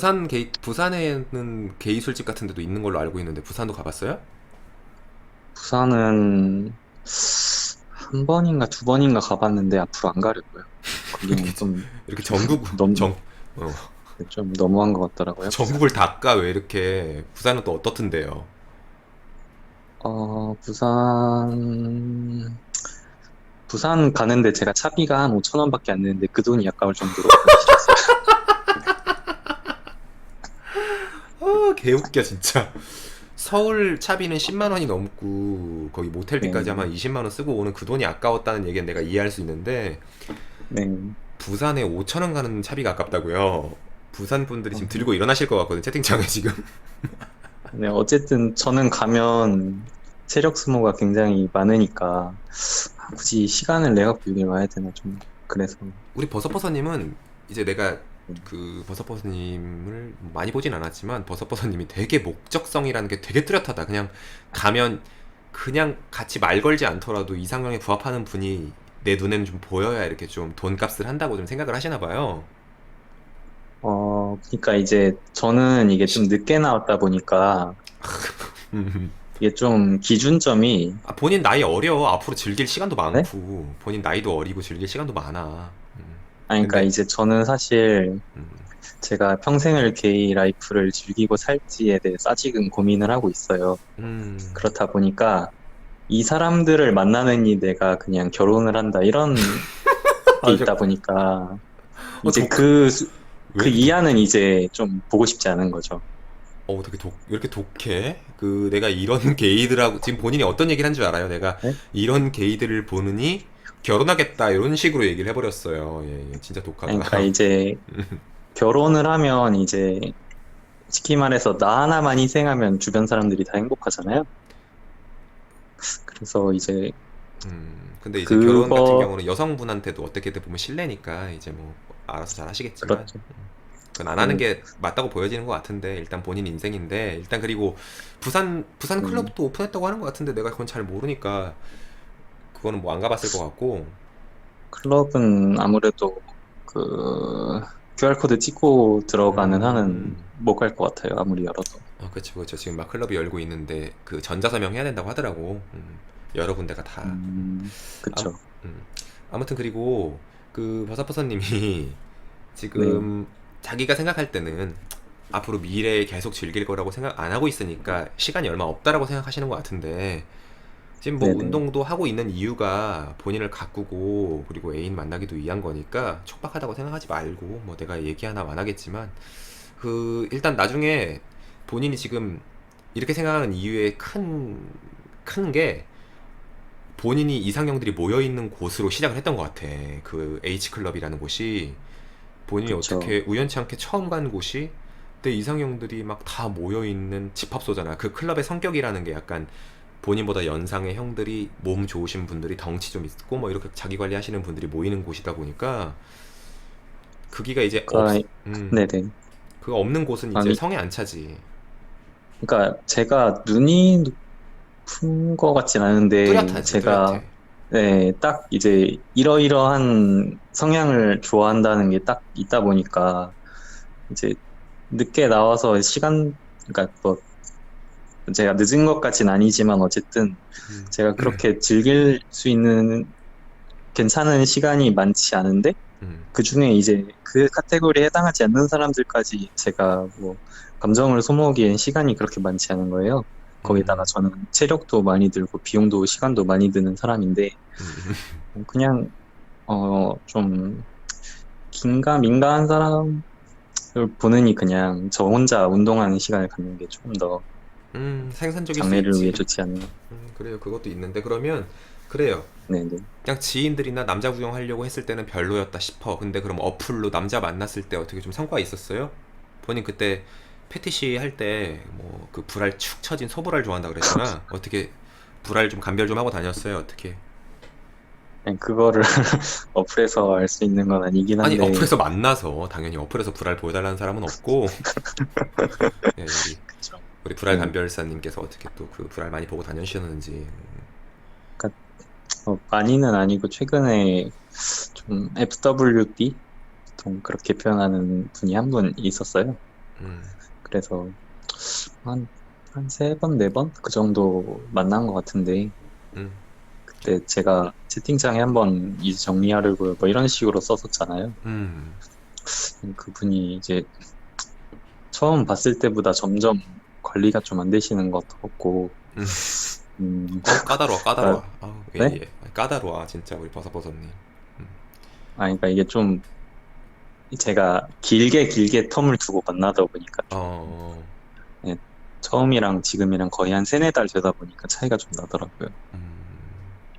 부산에는 게이 술집 같은 데도 있는 걸로 알고 있는데 부산도 가봤어요? 부산은 한 번인가 두 번인가 가봤는데 앞으로 안 가려고요. 거기는 이렇게 전국 너무, 어, 좀 너무한 것 같더라고요. 전국을 닦아 왜 이렇게 부산은 또 어떻던데요? 부산 가는데 제가 차비가 한 5천 원밖에 안 되는데 그 돈이 아까울 정도로 가기 싫었어요. 개웃겨 진짜. 서울 차비는 10만 원이 넘고 거기 모텔비까지 네, 아마 20만 원 쓰고 오는 그 돈이 아까웠다는 얘기는 내가 이해할 수 있는데 네. 부산에 5천 원 가는 차비가 아깝다고요? 부산 분들이 지금 어, 들고 일어나실 것 같거든 채팅창에 지금. 네, 어쨌든 저는 가면 체력 소모가 굉장히 많으니까 굳이 시간을 내 갖고 여기 와야 되나 좀 그래서. 우리 버섯버섯님은 이제 내가 네. 그 버섯버섯님을 많이 보진 않았지만 버섯버섯님이 되게 목적성이라는 게 되게 뚜렷하다. 그냥 가면 그냥 같이 말 걸지 않더라도 이상형에 부합하는 분이 내 눈에는 좀 보여야 이렇게 좀 돈값을 한다고 좀 생각을 하시나 봐요. 그러니까 이제 저는 이게 좀 늦게 나왔다 보니까 이게 좀 기준점이. 아, 본인 나이 어려. 앞으로 즐길 시간도 네? 많고 본인 나이도 어리고 즐길 시간도 많아. 아니, 그러니까 근데 이제 저는 사실 음, 제가 평생을 게이 라이프를 즐기고 살지에 대해서 아직은 고민을 하고 있어요. 음, 그렇다 보니까 이 사람들을 만나느니 내가 그냥 결혼을 한다 이런 게 아, 있다 보니까 이제 독, 왜 그 이렇게 이하는 이제 좀 보고 싶지 않은 거죠. 되게 왜 이렇게 독해? 그 내가 이런 게이들하고 지금 본인이 어떤 얘기를 한 줄 알아요? 내가 네? 이런 게이들을 보느니 결혼하겠다 이런 식으로 얘기를 해버렸어요. 예, 예, 진짜 아니, 그러니까 독하다. 이제 결혼을 하면 이제 쉽게 말해서 나 하나만 희생하면 주변 사람들이 다 행복하잖아요. 그래서 이제 근데 이제 결혼 같은 그거. 경우는 여성분한테도 어떻게든 보면 실례니까 이제 뭐 알아서 잘 하시겠지만 그렇죠. 그건 안 하는 네. 게 맞다고 보여지는 것 같은데 일단 본인 인생인데 일단 그리고 부산 음, 클럽도 오픈했다고 하는 것 같은데 내가 그건 잘 모르니까 그거는 뭐 안 가봤을 것 같고 클럽은 아무래도 그 QR코드 찍고 들어가는 한은 음, 못 갈 것 같아요. 아무리 열어도. 그렇죠, 그렇죠. 지금 막 클럽이 열고 있는데 그 전자서명 해야 된다고 하더라고. 여러 군데가 다. 아, 그쵸. 음. 아무튼 그리고 그 버섯버섯님이 네, 지금 자기가 생각할 때는 앞으로 미래에 계속 즐길 거라고 생각 안 하고 있으니까 시간이 얼마 없다라고 생각하시는 것 같은데 지금 뭐 네네. 운동도 하고 있는 이유가 본인을 가꾸고 그리고 애인 만나기도 위한 거니까 촉박하다고 생각하지 말고 뭐 내가 얘기 하나 안 하겠지만 그 일단 나중에 본인이 지금 이렇게 생각하는 이유의 큰 게 본인이 이상형들이 모여 있는 곳으로 시작을 했던 것 같아. 그 H 클럽이라는 곳이 본인이 그쵸. 어떻게 우연치 않게 처음 간 곳이 내 이상형들이 막 다 모여 있는 집합소잖아. 그 클럽의 성격이라는 게 약간 본인보다 연상의 형들이 몸 좋으신 분들이 덩치 좀 있고 뭐 이렇게 자기 관리하시는 분들이 모이는 곳이다 보니까 그기가 이제 그러니까, 네네. 그거 없는 곳은 이제 아니, 성에 안 차지. 그러니까 제가 눈이 높은 것 같진 않은데 뚜렷하지, 제가, 뚜렷해. 네, 딱 이제 이러이러한 성향을 좋아한다는 게 딱 있다 보니까 이제 늦게 나와서 그러니까 뭐 제가 늦은 것까진 아니지만 어쨌든 음, 제가 그렇게 즐길 수 있는 괜찮은 시간이 많지 않은데 음, 그 중에 이제 그 카테고리에 해당하지 않는 사람들까지 제가 뭐 감정을 소모하기엔 시간이 그렇게 많지 않은 거예요. 거기다가 음, 저는 체력도 많이 들고 비용도 시간도 많이 드는 사람인데 음. 그냥 좀 민감한 사람을 보느니 그냥 저 혼자 운동하는 시간을 갖는 게 조금 더 생산적일 수 장래를 위해 있지. 좋지 않나. 그래요. 그것도 있는데 그러면 그래요. 네네. 그냥 지인들이나 남자 구경하려고 했을 때는 별로였다 싶어. 근데 그럼 어플로 남자 만났을 때 어떻게 좀 성과 있었어요? 본인 그때 패티시 할 때 뭐 그 불알 축 처진 소불알 좋아한다 그랬잖아. 어떻게 불알 좀 감별 좀 하고 다녔어요? 어떻게? 그냥 그거를 어플에서 알 수 있는 건 아니긴 아니 한데, 어플에서 만나서 당연히 어플에서 불알 보여달라는 사람은 없고 예, 그쵸. 우리 불알 네. 감별사님께서 어떻게 또 그 불알 많이 보고 다니셨는지. 그러니까 많이는 아니고 최근에 좀 FWB 좀 그렇게 표현하는 분이 한 분 있었어요. 음, 그래서 한, 한 세 번, 네 번? 그 정도 만난 것 같은데, 음, 그때 제가 채팅창에 한번 이제 정리하려고 뭐 이런 식으로 썼었잖아요. 음. 그분이 이제 처음 봤을 때보다 점점 관리가 좀 안 되시는 것 같고, 음. 음, 까다로워 그러니까, 까다로워. 아우 네? 예예. 까다로워 진짜 우리 버섯버섯님. 음. 그러니까 이게 좀 제가 길게 길게 텀을 두고 만나다 보니까 좀, 어, 예, 처음이랑 지금이랑 거의 한 세네 달 되다 보니까 차이가 좀 나더라고요.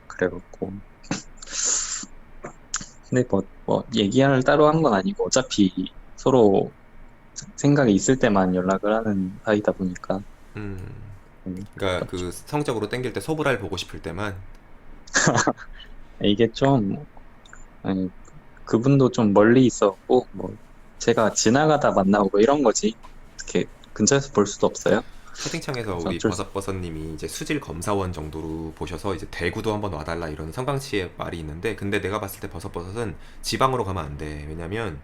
그래갖고. 근데 뭐, 얘기할 따로 한 건 아니고, 어차피 서로 생각이 있을 때만 연락을 하는 사이다 보니까, 음. 그러니까 그렇죠. 그 성적으로 땡길 때 소불알 보고 싶을 때만. 이게 좀, 아니, 그분도 좀 멀리 있었고, 뭐, 제가 지나가다 만나고 뭐 이런 거지. 이렇게 근처에서 볼 수도 없어요. 채팅창에서 그래서 우리 어쩔 수, 버섯버섯님이 이제 수질 검사원 정도로 보셔서 이제 대구도 한번 와달라 이런 성광치의 말이 있는데, 근데 내가 봤을 때 버섯버섯은 지방으로 가면 안 돼. 왜냐면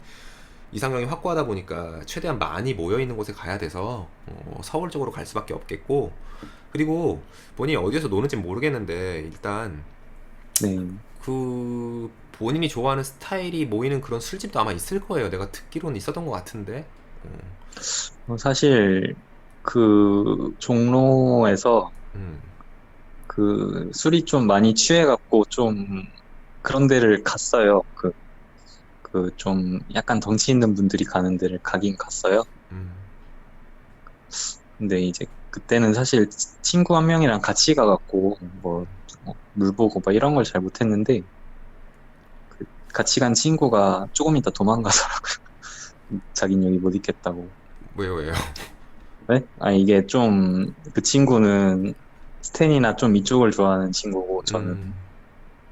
이상형이 확고하다 보니까 최대한 많이 모여 있는 곳에 가야 돼서 서울 쪽으로 갈 수밖에 없겠고, 그리고 본인이 어디에서 노는지 모르겠는데 일단 네. 그 본인이 좋아하는 스타일이 모이는 그런 술집도 아마 있을 거예요. 내가 듣기로는 있었던 것 같은데. 어, 사실, 그, 종로에서 음, 그 술이 좀 많이 취해갖고 좀 그런 데를 갔어요. 그 좀 약간 덩치 있는 분들이 가는 데를 가긴 갔어요. 음, 근데 이제 그때는 사실 친구 한 명이랑 같이 가갖고 물 보고 막 이런 걸 잘 못했는데 그 같이 간 친구가 조금 있다 도망가더라고요. 자긴 여기 못 있겠다고. 왜요, 왜요? 네? 이게 좀 그 친구는 스탠이나 좀 이쪽을 좋아하는 친구고 저는 음,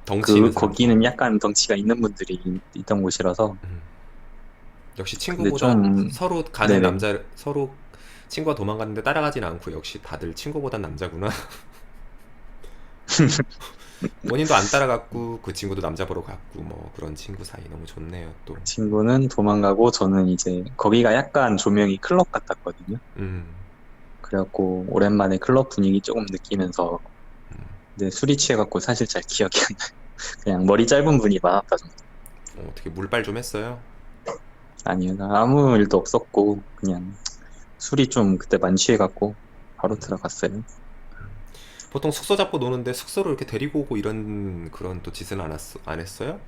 덩치 있는 사람 거기는 좋아하고. 약간 덩치가 있는 분들이 있던 곳이라서 음. 역시 근데 친구보단 좀 서로 가는 네네. 남자, 서로 친구가 도망가는데 따라가진 않고 역시 다들 친구보단 남자구나. 본인도 안 따라갔고 그 친구도 남자 보러 갔고 뭐 그런 친구 사이 너무 좋네요 또. 친구는 도망가고 저는 이제 거기가 약간 조명이 클럽 같았거든요. 음, 그래갖고 오랜만에 클럽 분위기 조금 느끼면서 근데 술이 취해갖고 사실 잘 기억이 안 나요. 그냥 머리 짧은 분이 많았다 정도. 어떻게 물빨 좀 했어요? 아니요, 아무 일도 없었고 그냥 술이 좀 그때 만취해갖고 바로 들어갔어요. 보통 숙소 잡고 노는데 숙소로 이렇게 데리고 오고 이런 그런 또 짓은 안 했어요?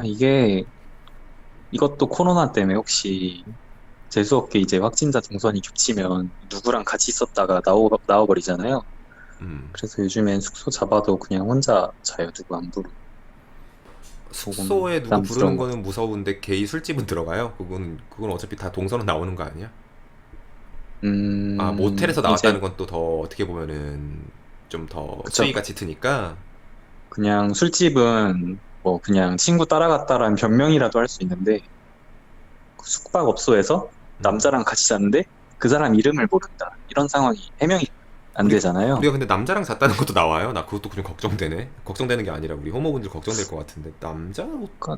이게 이것도 코로나 때문에 혹시 재수없게 이제 확진자 동선이 겹치면 누구랑 같이 있었다가 나와버리잖아요. 음. 그래서 요즘엔 숙소 잡아도 그냥 혼자 자요. 누구 안 부르고. 조금 숙소에 누구 부르는 부담스러운 것 거는 무서운데 게이 술집은 들어가요? 그건 어차피 다 동선은 나오는 거 아니야? 아, 모텔에서 이제, 나왔다는 건 또 더 어떻게 보면은 좀 더 그쵸. 수위가 짙으니까. 그냥 술집은 뭐 그냥 친구 따라갔다라는 변명이라도 할 수 있는데, 그 숙박업소에서 음. 남자랑 같이 잤는데 그 사람 이름을 모른다. 이런 상황이 해명이 안 우리 되잖아요. 우리가 근데 남자랑 잤다는 것도 나와요? 나 그것도 좀 걱정되네. 걱정되는 게 아니라 우리 호모분들 걱정될 것 같은데 남자? 그러니까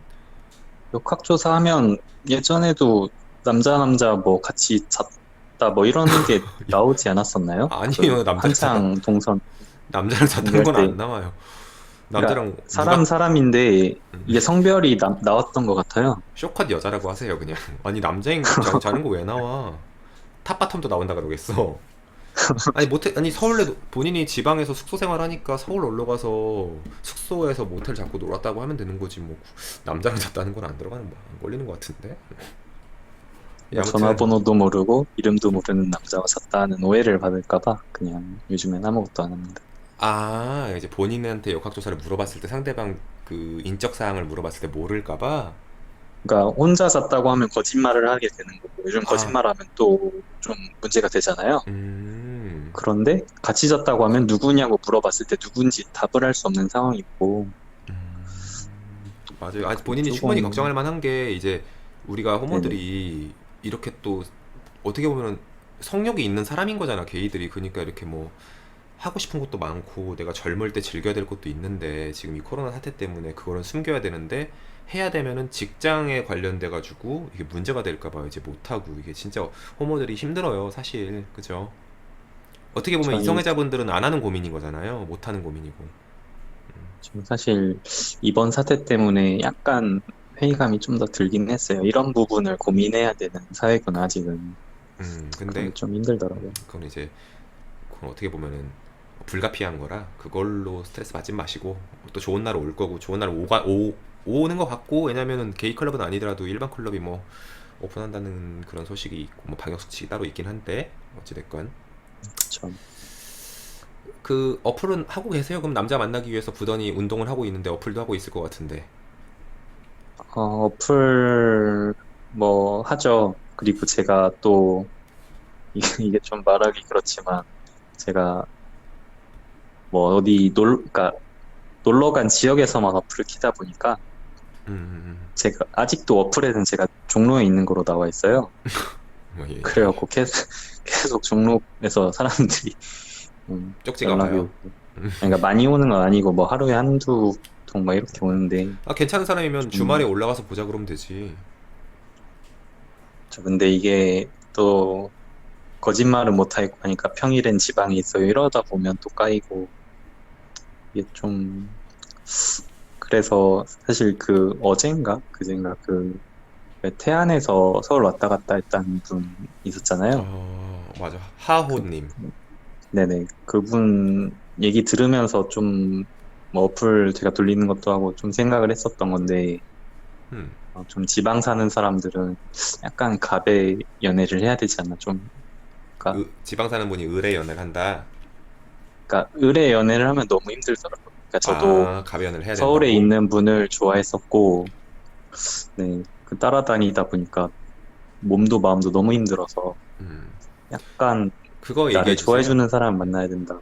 역학조사하면 예전에도 남자 뭐 같이 잤다 뭐 이런 게 나오지 않았었나요? 그 아니요, 남자랑 잤다. 한창 동선 남자랑 잤다는 공개할 건 때. 안 나와요. 그러니까 남자랑 사람 누가 사람인데 이게 성별이 나왔던 것 같아요. 쇼컷 여자라고 하세요 그냥. 아니 남자인 자는 거 왜 나와? 탑바텀도 나온다 그러겠어. 아니 모텔 아니 서울에 본인이 지방에서 숙소 생활하니까 서울 놀러 가서 숙소에서 모텔 잡고 놀았다고 하면 되는 거지 뭐 남자랑 잤다는 건 안 들어가는 안 걸리는 것 같은데. 예, 그러니까 아무튼 전화번호도 모르고 이름도 모르는 남자와 잤다는 오해를 받을까봐 그냥 요즘엔 아무것도 안 합니다. 아 이제 본인한테 역학조사를 물어봤을 때 상대방 그 인적 사항을 물어봤을 때 모를까봐. 그러니까 혼자 잤다고 하면 거짓말을 하게 되는 거고 요즘 아, 거짓말하면 또 좀 문제가 되잖아요. 음, 그런데 같이 잤다고 하면 누구냐고 물어봤을 때 누군지 답을 할 수 없는 상황이고 맞아요. 아, 본인이 충분히 조금 걱정할 만한 게 이제 우리가 네네 호모들이 이렇게 또 어떻게 보면 성욕이 있는 사람인 거잖아, 게이들이. 그러니까 이렇게 뭐 하고 싶은 것도 많고 내가 젊을 때 즐겨야 될 것도 있는데 지금 이 코로나 사태 때문에 그거를 숨겨야 되는데 해야 되면은 직장에 관련돼 가지고 이게 문제가 될까 봐 이제 못 하고 이게 진짜 호모들이 힘들어요, 사실. 그죠? 어떻게 보면 저희 이성애자분들은 안 하는 고민인 거잖아요. 못 하는 고민이고. 좀 사실 이번 사태 때문에 약간 회의감이 좀 더 들긴 했어요. 이런 부분을 고민해야 되는 사회구나 아직은. 그런 근데 게 좀 힘들더라고요. 그건 이제 그건 어떻게 보면은 불가피한 거라 그걸로 스트레스 받지 마시고 또 좋은 날 올 거고 좋은 날 오는 것 같고 왜냐면은 게이 클럽은 아니더라도 일반 클럽이 뭐 오픈한다는 그런 소식이 있고 뭐 방역 수칙이 따로 있긴 한데 어찌됐건 참. 그 어플은 하고 계세요? 그럼 남자 만나기 위해서 부단히 운동을 하고 있는데 어플도 하고 있을 것 같은데. 어플 뭐 하죠. 그리고 제가 또 이게 좀 말하기 그렇지만 제가 뭐 어디 그러니까 놀러 간 지역에서만 어플을 키다 보니까 음, 제가 아직도 어플에는 제가 종로에 있는 거로 나와 있어요. 뭐 예, 예. 그래갖고 계속 종로에서 사람들이 쪽지가 연락이 와요. 오고. 그러니까 많이 오는 건 아니고 뭐 하루에 한두 통 막 이렇게 오는데 아, 괜찮은 사람이면 주말에 좀 올라가서 보자 그러면 되지. 근데 이게 또 거짓말은 못하고 하니까 평일엔 지방에 있어요. 이러다 보면 또 까이고 이게 좀 그래서 사실 그 어젠가 그젠가 왜 태안에서 서울 왔다 갔다 했다는 분 있었잖아요. 맞아. 그 하호님. 네네 그분 얘기 들으면서 좀 뭐 어플 제가 돌리는 것도 하고 좀 생각을 했었던 건데 음. 좀 지방 사는 사람들은 약간 갑의 연애를 해야 되지 않나 좀 그러니까 지방 사는 분이 의뢰 연애를 한다. 의뢰 연애를 하면 너무 힘들더라고요. 그러니까 저도 아, 가변을 해야 서울에 된다고? 있는 분을 좋아했었고 네, 그 따라다니다 보니까 몸도 마음도 너무 힘들어서 음. 약간 그거 나를 얘기해 주세요. 좋아해주는 사람 만나야 된다.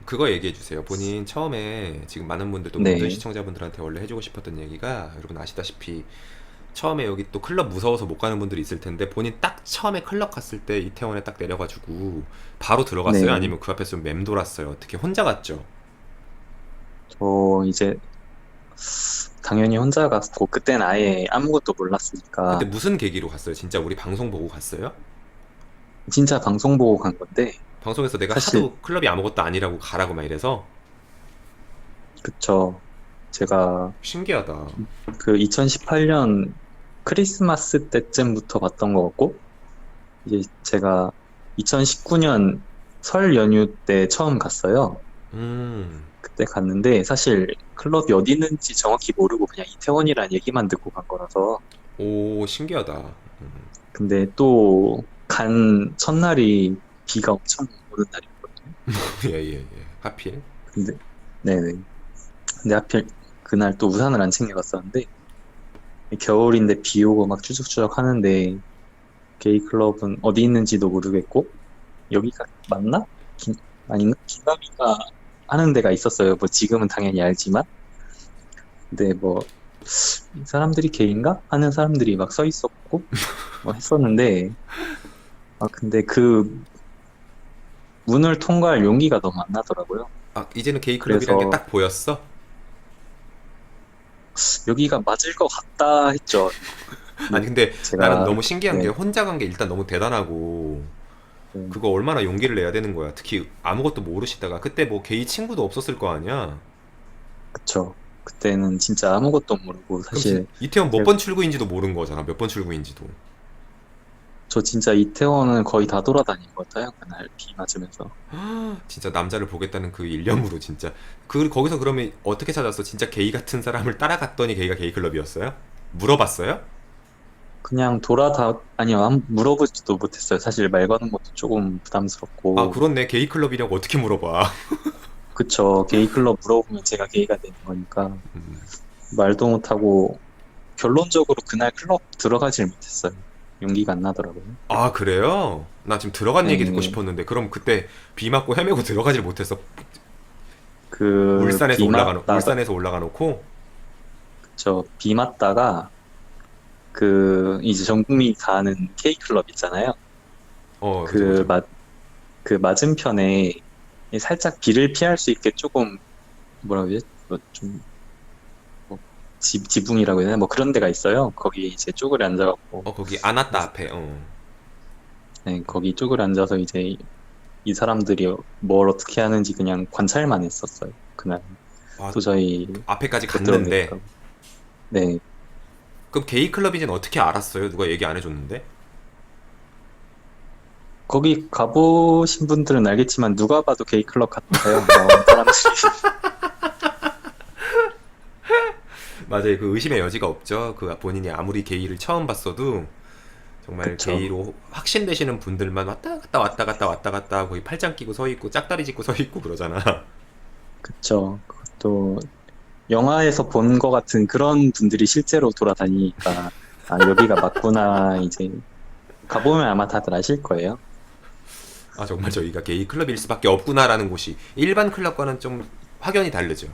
그거 얘기해 주세요. 본인 처음에 지금 많은 분들도 모든 네, 시청자분들한테 원래 해주고 싶었던 얘기가 여러분 아시다시피 처음에 여기 또 클럽 무서워서 못 가는 분들이 있을 텐데 본인 딱 처음에 클럽 갔을 때 이태원에 딱 내려가지고 바로 들어갔어요? 네. 아니면 그 앞에서 좀 맴돌았어요? 어떻게 혼자 갔죠? 저 이제 당연히 혼자 갔고 그땐 아예 아무것도 그때 몰랐으니까 무슨 계기로 갔어요? 진짜 우리 방송 보고 갔어요? 진짜 방송 보고 간 건데 방송에서 내가 사실 하도 클럽이 아무것도 아니라고 가라고 막 이래서 그쵸. 제가 신기하다. 그 2018년 크리스마스 때쯤부터 봤던 것 같고 이제 제가 2019년 설 연휴 때 처음 갔어요. 음, 그때 갔는데 사실 클럽이 어디 있는지 정확히 모르고 그냥 이태원이란 얘기만 듣고 간 거라서 오, 신기하다. 근데 또 간 첫날이 비가 엄청 오는 날이었거든요. 예, 예, 예. 하필. 근데 네네. 근데 하필 그날 또 우산을 안 챙겨갔었는데 겨울인데 비 오고 막 추적추적 하는데 게이 클럽은 어디 있는지도 모르겠고 여기가 맞나? 기, 아닌가? 기남이가 하는 데가 있었어요. 뭐 지금은 당연히 알지만 근데 뭐 이 사람들이 게인가? 하는 사람들이 막 서 있었고 뭐 했었는데 근데 그 문을 통과할 용기가 너무 안 나더라고요. 아, 이제는 게이 클럽이란 게 그래서 딱 보였어? 여기가 맞을 것 같다 했죠. 아니, 근데 나는 제가 너무 신기한 게 네, 혼자 간 게 일단 너무 대단하고 네, 그거 얼마나 용기를 내야 되는 거야. 특히 아무것도 모르시다가 그때 뭐 게이 친구도 없었을 거 아니야. 그쵸. 그때는 진짜 아무것도 모르고 그럼 사실 이태원 몇 제가 번 출구인지도 모르는 거잖아. 몇 번 출구인지도. 저 진짜 이태원은 거의 다 돌아다닌 것 같아요. 그날 비 맞으면서. 진짜 남자를 보겠다는 그 일념으로 진짜. 거기서 그러면 어떻게 찾았어? 진짜 게이 같은 사람을 따라갔더니 게이가 게이 클럽이었어요? 물어봤어요? 그냥 아니요, 물어보지도 못했어요. 사실 말 거는 것도 조금 아, 부담스럽고. 그렇네. 게이 클럽이라고 어떻게 물어봐? 그쵸. 게이 클럽 물어보면 제가 게이가 되는 거니까. 음, 말도 못하고 결론적으로 그날 클럽 들어가질 못했어요. 용기가 안 나더라고요. 아, 그래요? 나 지금 들어간 얘기 듣고 네. 싶었는데 그럼 그때 비 맞고 헤매고 들어가질 못했어. 그 울산에서 비 올라가 맞다가 울산에서 올라가 놓고. 저 비 맞다가 그 이제 전 국민이 다 아는 K 클럽 있잖아요. 그죠, 그 그죠. 맞 그 맞은편에 살짝 비를 피할 수 있게 조금 뭐라 그러지? 뭐좀 뭐 지붕이라고 해야 되나? 뭐 그런 데가 있어요. 거기 이제 쪼그려 앉아갖고 거기 아나따 앞에. 네, 거기 쪼그려 앉아서 이제 이 사람들이 뭘 어떻게 하는지 그냥 관찰만 했었어요. 그날 아, 도저히 앞에까지 못 갔는데. 들어오겠다고. 네, 그럼 게이 클럽인지는 어떻게 알았어요? 누가 얘기 안 해줬는데? 거기 가보신 분들은 알겠지만 누가 봐도 게이 클럽 같아요. 나온 사람들이. 맞아요. 그 의심의 여지가 없죠. 그 본인이 아무리 게이를 처음 봤어도 정말 그쵸. 게이로 확신되시는 분들만 왔다 갔다 왔다 갔다 왔다 갔다 거의 팔짱 끼고 서 있고 짝다리 짚고 서 있고 그러잖아. 그쵸. 그것도 영화에서 본 것 같은 그런 분들이 실제로 돌아다니니까 아, 여기가 맞구나. 이제 가보면 아마 다들 아실 거예요. 아, 정말 저희가 게이 클럽일 수밖에 없구나라는 곳이 일반 클럽과는 좀 확연히 다르죠.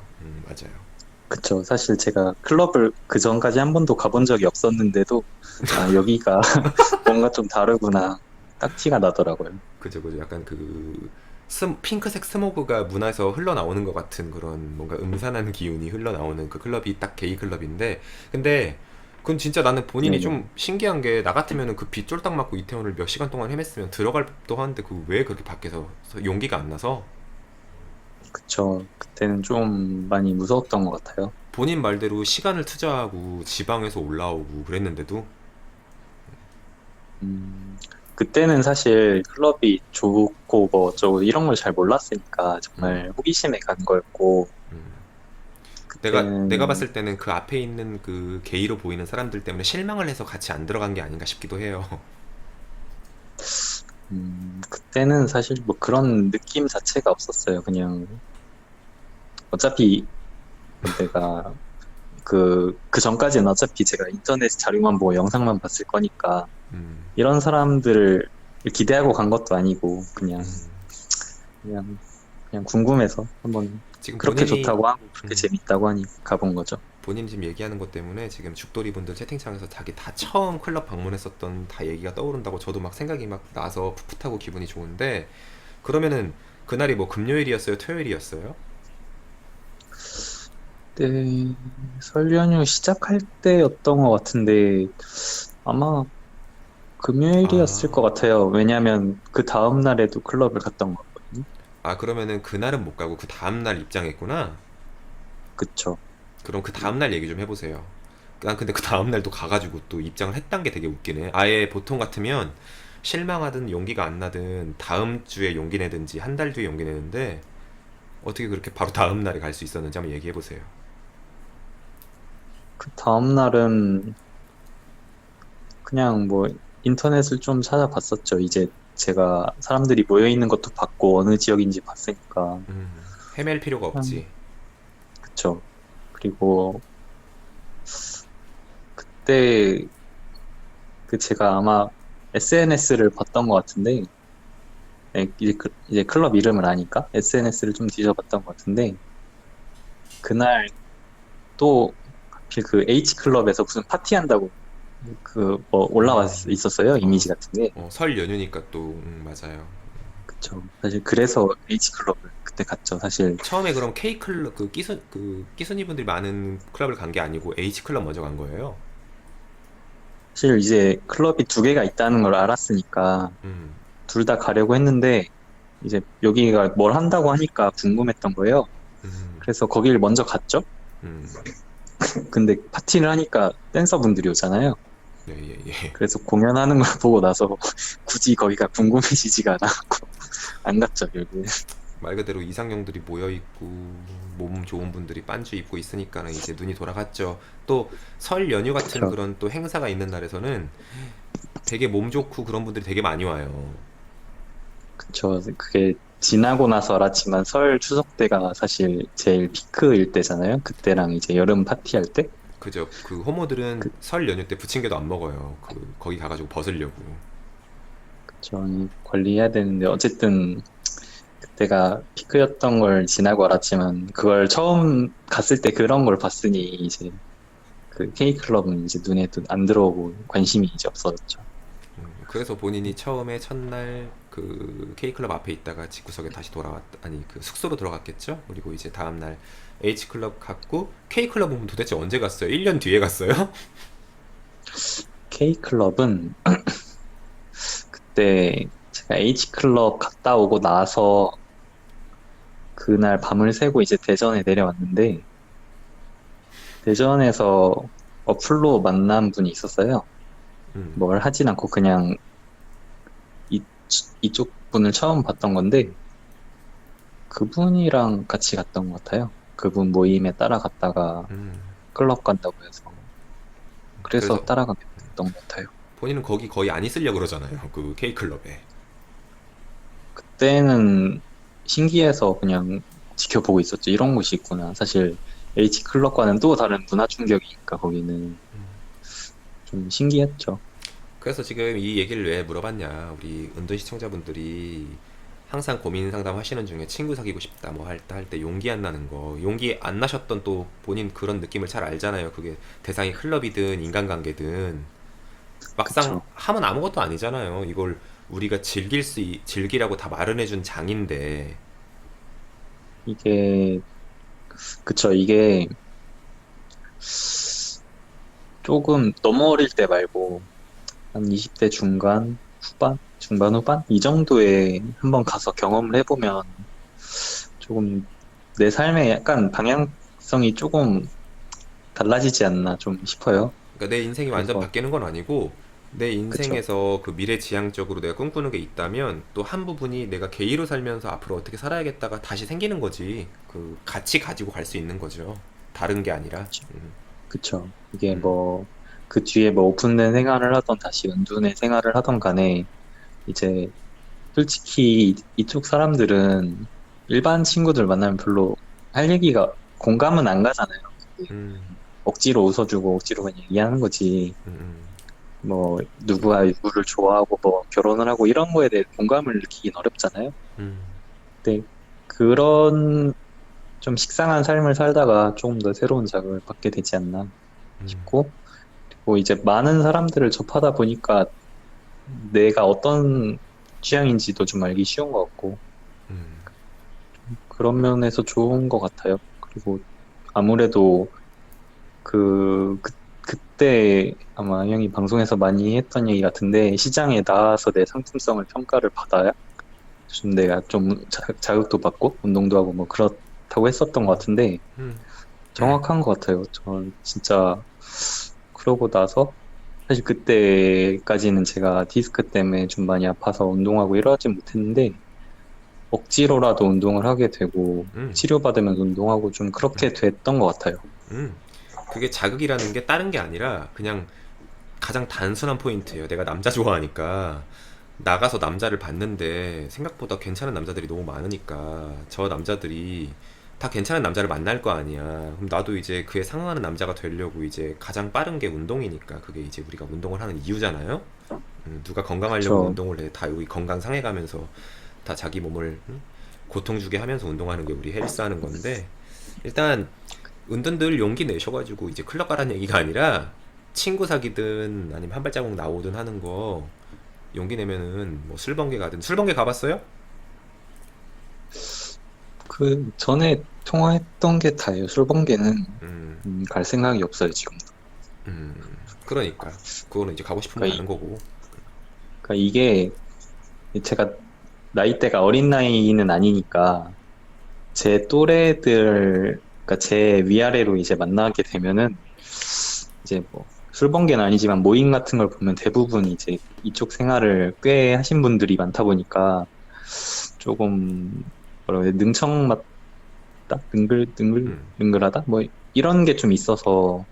맞아요. 그쵸. 사실 제가 클럽을 그 전까지 한 번도 가본 적이 없었는데도 아, 여기가 뭔가 좀 다르구나. 딱 티가 나더라고요. 그죠, 그죠. 약간 핑크색 스모그가 문화에서 흘러나오는 것 같은 그런 뭔가 음산한 기운이 흘러나오는 그 클럽이 딱 게이 클럽인데, 근데 그건 진짜 나는 본인이 네네. 좀 신기한 게, 나 같으면은 그 비 쫄딱 맞고 이태원을 몇 시간 동안 헤맸으면 들어갈 법도 하는데 그 왜 그렇게 밖에서 용기가 안 나서. 그쵸. 그때는 좀 많이 무서웠던 것 같아요. 본인 말대로 시간을 투자하고 지방에서 올라오고 그랬는데도. 음, 그때는 사실 클럽이 좋고 뭐 어쩌고 이런 걸 잘 몰랐으니까 음, 정말 호기심에 간 거였고 음. 내가 그때는 봤을 때는 그 앞에 있는 그 게이로 보이는 사람들 때문에 실망을 해서 같이 안 들어간 게 아닌가 싶기도 해요. 그때는 사실 뭐 그런 느낌 자체가 없었어요. 그냥 어차피 내가 그 전까지는 어차피 제가 인터넷 자료만 보고 영상만 봤을 거니까 음, 이런 사람들을 기대하고 간 것도 아니고 음. 그냥 그냥 궁금해서 한번 지금 그렇게 본인이 좋다고 하고 그렇게 음, 재밌다고 하니 가본 거죠. 본인이 지금 얘기하는 것 때문에 지금 죽돌이 분들 채팅창에서 자기 다 처음 클럽 방문했었던 다 얘기가 떠오른다고 저도 막 생각이 막 나서 풋풋하고 기분이 좋은데, 그러면은 그날이 뭐 금요일이었어요? 토요일이었어요? 그때 설 연휴 시작할 때였던 것 같은데 아마 금요일이었을 것 아, 같아요. 왜냐면 그 다음 날에도 클럽을 갔던 것 같거든요. 그러면은 그날은 못 가고 그 다음날 입장했구나? 그쵸. 그럼 그 다음날 얘기 좀 해보세요. 난 근데 그 다음날도 가가지고 또 입장을 했단 게 되게 웃기네. 아예 보통 같으면 실망하든 용기가 안 나든 다음 주에 용기 내든지 한 달 뒤에 용기 내는데, 어떻게 그렇게 바로 다음 날에 갈 수 있었는지 한번 얘기해 보세요. 그 다음 날은 그냥 뭐 인터넷을 좀 찾아봤었죠. 이제 제가 사람들이 모여 있는 것도 봤고 어느 지역인지 봤으니까. 헤맬 필요가 그냥 없지. 그쵸. 그리고 그때 그 제가 아마 SNS를 봤던 것 같은데 네, 이제 클럽 이름을 아니까 SNS를 좀 뒤져봤던 것 같은데 그날 또 하필 그 H클럽에서 무슨 파티한다고 그 뭐 올라와 음, 있었어요. 어, 이미지 같은 게. 설 연휴니까 또, 맞아요. 그쵸. 사실 그래서 H클럽을 그때 갔죠. 사실 처음에 그럼 K 클럽, 끼순이 분들이 많은 클럽을 간 게 아니고 H 클럽 먼저 간 거예요. 사실 이제 클럽이 두 개가 있다는 걸 알았으니까 음, 둘 다 가려고 했는데 이제 여기가 뭘 한다고 하니까 궁금했던 거예요. 음, 그래서 거기를 먼저 갔죠. 음, 근데 파티를 하니까 댄서분들이 오잖아요. 예, 예, 예. 그래서 공연하는 걸 보고 나서 굳이 거기가 궁금해지지가 않았고 안 갔죠, 결국에. 말 그대로 이상형들이 모여 있고 몸 좋은 분들이 반주 입고 있으니까는 이제 눈이 돌아갔죠. 또 설 연휴 같은 그쵸. 그런 또 행사가 있는 날에서는 되게 몸 좋고 그런 분들이 되게 많이 와요. 그쵸. 그게 지나고 나서 알았지만 설 추석 때가 사실 제일 피크일 때잖아요. 그때랑 이제 여름 파티할 때. 그죠. 그 호모들은 그, 설 연휴 때 부침개도 안 먹어요. 그 거기 가가지고 벗으려고. 좀 관리해야 되는데 어쨌든 그때가 피크였던 걸 지나고 알았지만 그걸 처음 갔을 때 그런 걸 봤으니 이제 그 K클럽은 이제 눈에 또 안 들어오고 관심이 이제 없어졌죠. 그래서 본인이 처음에 첫날 그 K클럽 앞에 있다가 집구석에 다시 아니 그 숙소로 들어갔겠죠. 그리고 이제 다음날 H클럽 갔고 K클럽은 도대체 언제 갔어요? 1년 뒤에 갔어요? K클럽은 그때 제가 H클럽 갔다 오고 나서 그날 밤을 새고 이제 대전에 내려왔는데 대전에서 어플로 만난 분이 있었어요. 음, 뭘 하진 않고 그냥 이, 이쪽 분을 처음 봤던 건데 그분이랑 같이 갔던 것 같아요. 그분 모임에 따라갔다가 음. 클럽 간다고 해서 그래서 그래서 따라가게 됐던 것 같아요. 본인은 거기 거의 안 있으려고 그러잖아요. 그 K클럽에. 그때는 신기해서 그냥 지켜보고 있었죠. 이런 곳이 있구나. 사실 H클럽과는 또 다른 문화 충격이니까 거기는 좀 신기했죠. 그래서 지금 이 얘기를 왜 물어봤냐. 우리 은둔 시청자분들이 항상 고민 상담 하시는 중에 친구 사귀고 싶다 뭐 할 때 용기 안 나는 거. 용기 안 나셨던 또 본인 그런 느낌을 잘 알잖아요. 그게 대상이 클럽이든 인간관계든 막상 그쵸. 하면 아무것도 아니잖아요. 이걸 우리가 즐기라고 다 마련해준 장인데. 이게, 그쵸. 이게 조금 너무 어릴 때 말고 한 20대 중간, 후반? 중반, 후반? 이 정도에 한번 가서 경험을 해보면 조금 내 삶에 약간 방향성이 조금 달라지지 않나 좀 싶어요. 그러니까 내 인생이 완전 그래서, 바뀌는 건 아니고 내 그쵸. 인생에서 그 미래지향적으로 내가 꿈꾸는 게 있다면 또 한 부분이 내가 게이로 살면서 앞으로 어떻게 살아야겠다가 다시 생기는 거지. 그 같이 가지고 갈 수 있는 거죠. 다른 게 아니라. 그쵸. 그쵸. 이게 음, 뭐, 그 뒤에 뭐 오픈된 생활을 하던 다시 은둔의 생활을 하던 간에 이제 솔직히 이쪽 사람들은 일반 친구들 만나면 별로 할 얘기가 공감은 안 가잖아요. 음, 억지로 웃어주고 억지로 그냥 이해하는 거지. 음, 뭐 누구가 누구를 좋아하고 뭐 결혼을 하고 이런 거에 대해 공감을 느끼긴 어렵잖아요. 음, 근데 그런 좀 식상한 삶을 살다가 조금 더 새로운 자극을 받게 되지 않나 음, 싶고, 그리고 이제 많은 사람들을 접하다 보니까 내가 어떤 취향인지도 좀 알기 쉬운 것 같고, 음, 그런 면에서 좋은 것 같아요. 그리고 아무래도 그때 아마 형이 방송에서 많이 했던 얘기 같은데, 시장에 나와서 내 상품성을 평가를 받아야 좀 내가 좀 자극도 받고 운동도 하고 뭐 그렇다고 했었던 것 같은데, 음, 정확한 것 같아요. 저 진짜 그러고 나서 사실 그때까지는 제가 디스크 때문에 좀 많이 아파서 운동하고 이러진 못했는데 억지로라도 운동을 하게 되고 음, 치료받으면서 운동하고 좀 그렇게 됐던 것 같아요. 음. 그게 자극이라는 게 다른 게 아니라 그냥 가장 단순한 포인트예요. 내가 남자 좋아하니까 나가서 남자를 봤는데 생각보다 괜찮은 남자들이 너무 많으니까 저 남자들이 다 괜찮은 남자를 만날 거 아니야. 그럼 나도 이제 그에 상응하는 남자가 되려고 이제 가장 빠른 게 운동이니까 그게 이제 우리가 운동을 하는 이유잖아요. 누가 건강하려고 그쵸. 운동을 해. 다 여기 건강 상해가면서 다 자기 몸을 고통 주게 하면서 운동하는 게 우리 헬스 하는 건데 일단 은둔들 용기 내셔가지고 이제 클럽 가라는 얘기가 아니라 친구 사귀든 아니면 한 발자국 나오든 하는 거 용기 내면은 뭐 술번개 가든 술번개 가봤어요? 그 전에 통화했던 게 다예요. 술번개는 음, 갈 생각이 없어요, 지금도. 그러니까 그거는 이제 가고 싶으면 그러니까, 가는 거고. 그러니까 이게 제가 나이대가 어린 나이는 아니니까 제 또래들, 그러니까 제 위아래로 이제 만나게 되면은 이제 뭐 술번개는 아니지만 모임 같은 걸 보면 대부분 이제 이쪽 생활을 꽤 하신 분들이 많다 보니까 조금 뭐라고 해야 돼, 능청맞다, 음, 능글하다, 뭐 이런 게 좀 있어서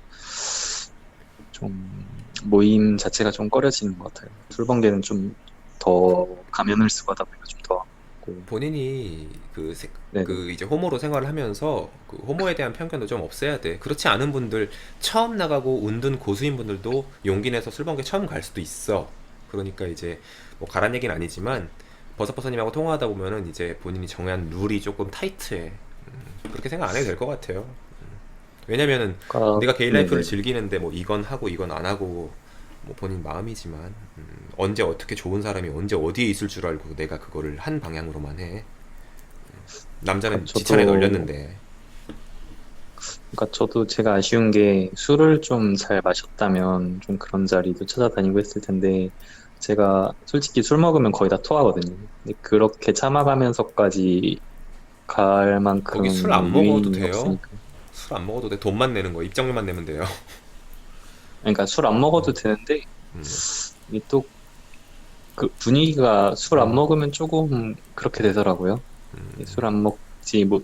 좀 모임 자체가 좀 꺼려지는 것 같아요. 술번개는 좀 더 가면을 쓰고 하다 보니까 좀 더. 본인이 네네. 그 이제 호모로 생활을 하면서 그 호모에 대한 편견도 좀 없애야 돼. 그렇지 않은 분들 처음 나가고 운둔 고수인 분들도 용기 내서 술번개 처음 갈 수도 있어. 그러니까 이제 뭐 가란 얘기는 아니지만 버섯버섯님하고 통화하다 보면은 이제 본인이 정한 룰이 조금 타이트해. 그렇게 생각 안 해도 될 것 같아요. 왜냐면은 그러니까 내가 게이 라이프를 네네. 즐기는데 뭐 이건 하고 이건 안 하고 뭐 본인 마음이지만 언제 어떻게 좋은 사람이 언제 어디에 있을 줄 알고 내가 그거를 한 방향으로만 해. 남자는 그러니까 지천에 저도 널렸는데. 그러니까 저도 제가 아쉬운 게 술을 좀 잘 마셨다면 좀 그런 자리도 찾아다니고 했을 텐데 제가 솔직히 술 먹으면 거의 다 토하거든요. 근데 그렇게 참아가면서까지 갈 거기 술 만큼의 안 먹어도 유인이 돼요? 없으니까. 술 안 먹어도 돼. 돈만 내는 거. 입장료만 내면 돼요. 그러니까 술 안 먹어도 되는데 음, 이게 또 그 분위기가 술 안 음, 먹으면 조금 그렇게 되더라고요. 음, 술 안 먹지 뭐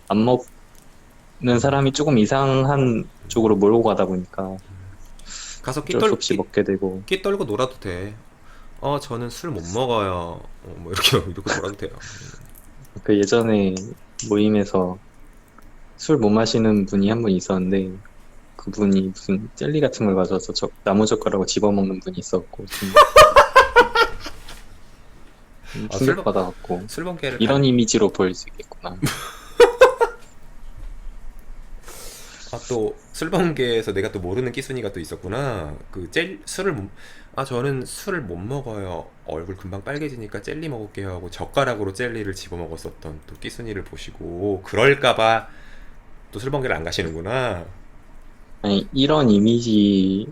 안 먹는 음. 사람이 조금 이상한 쪽으로 몰고 가다 보니까 가서 어쩔 수 없이 먹게 되고. 끼 떨고 놀아도 돼. 저는 술 못 먹어요. 뭐 이렇게 이러고 놀아도 돼요. 그 예전에 모임에서 술 못 마시는 분이 한 분 있었는데 그분이 무슨 젤리 같은 걸 가져와서 나무젓가락으로 집어먹는 분이 있었고 좀 충격받아갖고 술번개를 이런 이미지로 보일 수 있겠구나. 또 술번개에서 내가 또 모르는 끼순이가 또 있었구나. 저는 술을 못 먹어요. 얼굴 금방 빨개지니까 젤리 먹을게요 하고 젓가락으로 젤리를 집어 먹었었던 또 끼순이를 보시고 그럴까봐 또 술번개를 안 가시는구나. 아니 이런 이미지로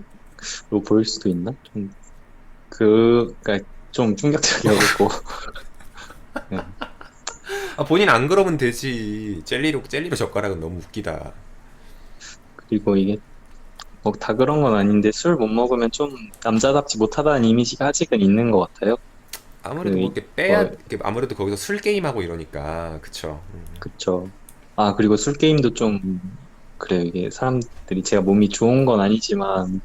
보일 수도 있나? 그러니까 좀 충격적이었고 네. 본인 안 그러면 되지. 젤리로 젓가락은 너무 웃기다. 그리고 이게 뭐 다 그런 건 아닌데 술 못 먹으면 좀 남자답지 못하다는 이미지가 아직은 있는 것 같아요. 아무래도 뭐 그, 이렇게 뭐, 아무래도 거기서 술 게임하고 이러니까 그쵸. 그쵸. 아, 그리고 술 게임도 좀, 그래요. 이게 사람들이 제가 몸이 좋은 건 아니지만,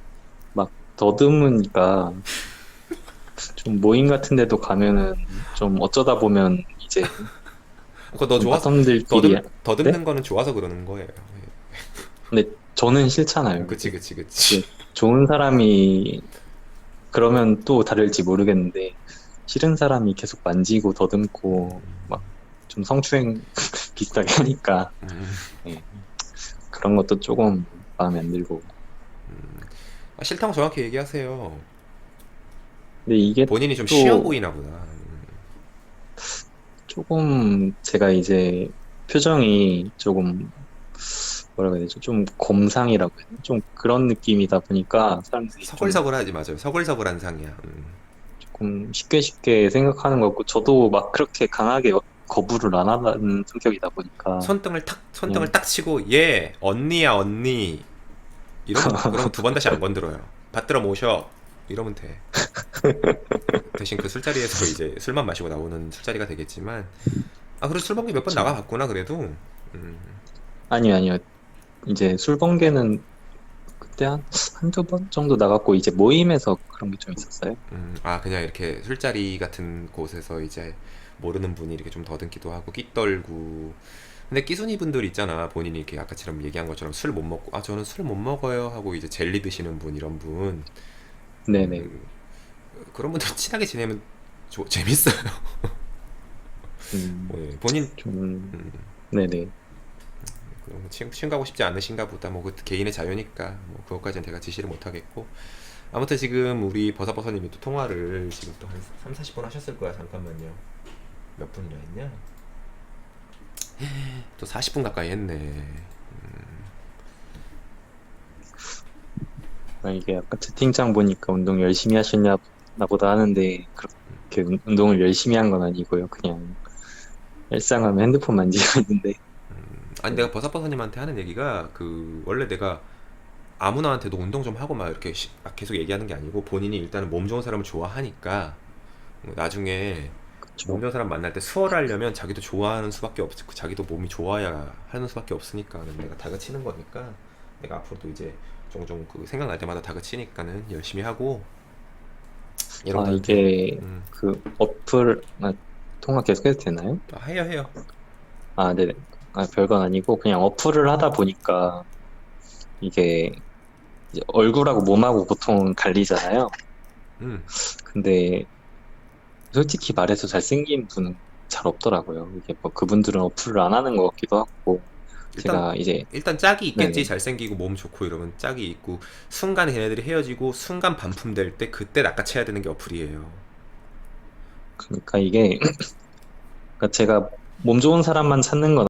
막 더듬으니까, 좀 모임 같은 데도 가면은, 좀 어쩌다 보면 이제, 그거 너 좀 좋아서 바텀들끼리, 네? 더듬는 거는 좋아서 그러는 거예요. 근데 저는 싫잖아요. 그치 그치 이게 그치. 좋은 사람이, 그러면 또 다를지 모르겠는데, 싫은 사람이 계속 만지고 더듬고, 막, 좀 성추행 비슷하게 하니까, 음, 예, 그런 것도 조금 마음에 안 들고. 싫다고 정확히 얘기하세요. 근데 이게 본인이 좀 쉬워 또 보이나 보다. 조금 제가 이제 표정이 조금 뭐라고 해야 되죠? 좀 곰상이라고 해야 되나? 좀 그런 느낌이다 보니까 사람들이 좀 서글서글하지 맞아요. 서글서글한 상이야. 조금 쉽게 쉽게 생각하는 것 같고 저도 막 그렇게 강하게 거부를 안 하는 성격이다 보니까 손등을 그냥 딱 치고 얘 언니야 언니 이러면 그러면 두 번 다시 안 건드려요. 받들어 모셔 이러면 돼. 대신 그 술자리에서 이제 술만 마시고 나오는 술자리가 되겠지만 그래도 술먹기 몇 번 그쵸. 나가봤구나 그래도. 음, 아니요, 아니요. 이제 술 번개는 그때 한두 번 정도 나갔고 이제 모임에서 그런 게 좀 있었어요. 그냥 이렇게 술자리 같은 곳에서 이제 모르는 분이 이렇게 좀 더듬기도 하고 끼 떨고. 근데 끼순이 분들 있잖아. 본인이 이렇게 아까처럼 얘기한 것처럼 술 못 먹고 저는 술 못 먹어요 하고 이제 젤리 드시는 분 이런 분. 네네. 음, 그런 분들 친하게 지내면 재밌어요. 음, 예, 본인 좀, 음, 네네. 친구 가고 싶지 않으신가 보다. 뭐 그 개인의 자유니까 뭐 그것까지는 제가 지시를 못 하겠고. 아무튼 지금 우리 버섯버섯님이 또 통화를 지금 또 한 3, 40분 하셨을 거야. 잠깐만요. 몇 분이나 했냐? 또 40분 가까이 했네. 이게 아까 채팅창 보니까 운동 열심히 하셨냐 보다 하는데 그렇게 운동을 열심히 한 건 아니고요. 그냥 일상하면 핸드폰 만지고 있는데 아니 네. 내가 버섯버섯님한테 하는 얘기가 원래 내가 아무나한테도 운동 좀 하고 막 이렇게 막 계속 얘기하는 게 아니고 본인이 일단은 몸 좋은 사람을 좋아하니까 나중에 몸 그쵸. 좋은 사람 만날 때 수월하려면 자기도 좋아하는 수밖에 없고 자기도 몸이 좋아야 하는 수밖에 없으니까는 내가 다그치는 거니까 내가 앞으로도 이제 종종 그 생각날 때마다 다그치니까는 열심히 하고 아 여러분들한테 이게 그 어플 통화 계속해도 되나요? 해요. 아, 네네. 아, 별건 아니고 그냥 어플을 하다 보니까 이게 이제 얼굴하고 몸하고 보통 갈리잖아요. 음. 근데 솔직히 말해서 잘생긴 분은 잘 없더라고요. 이게 뭐 그분들은 어플을 안 하는 것 같기도 하고 일단 제가 이제 일단 짝이 있겠지. 네네. 잘생기고 몸 좋고 이러면 짝이 있고 순간 걔네들이 헤어지고 순간 반품될 때 그때 낚아채야 되는 게 어플이에요. 그러니까 이게 그러니까 제가 몸 좋은 사람만 찾는 건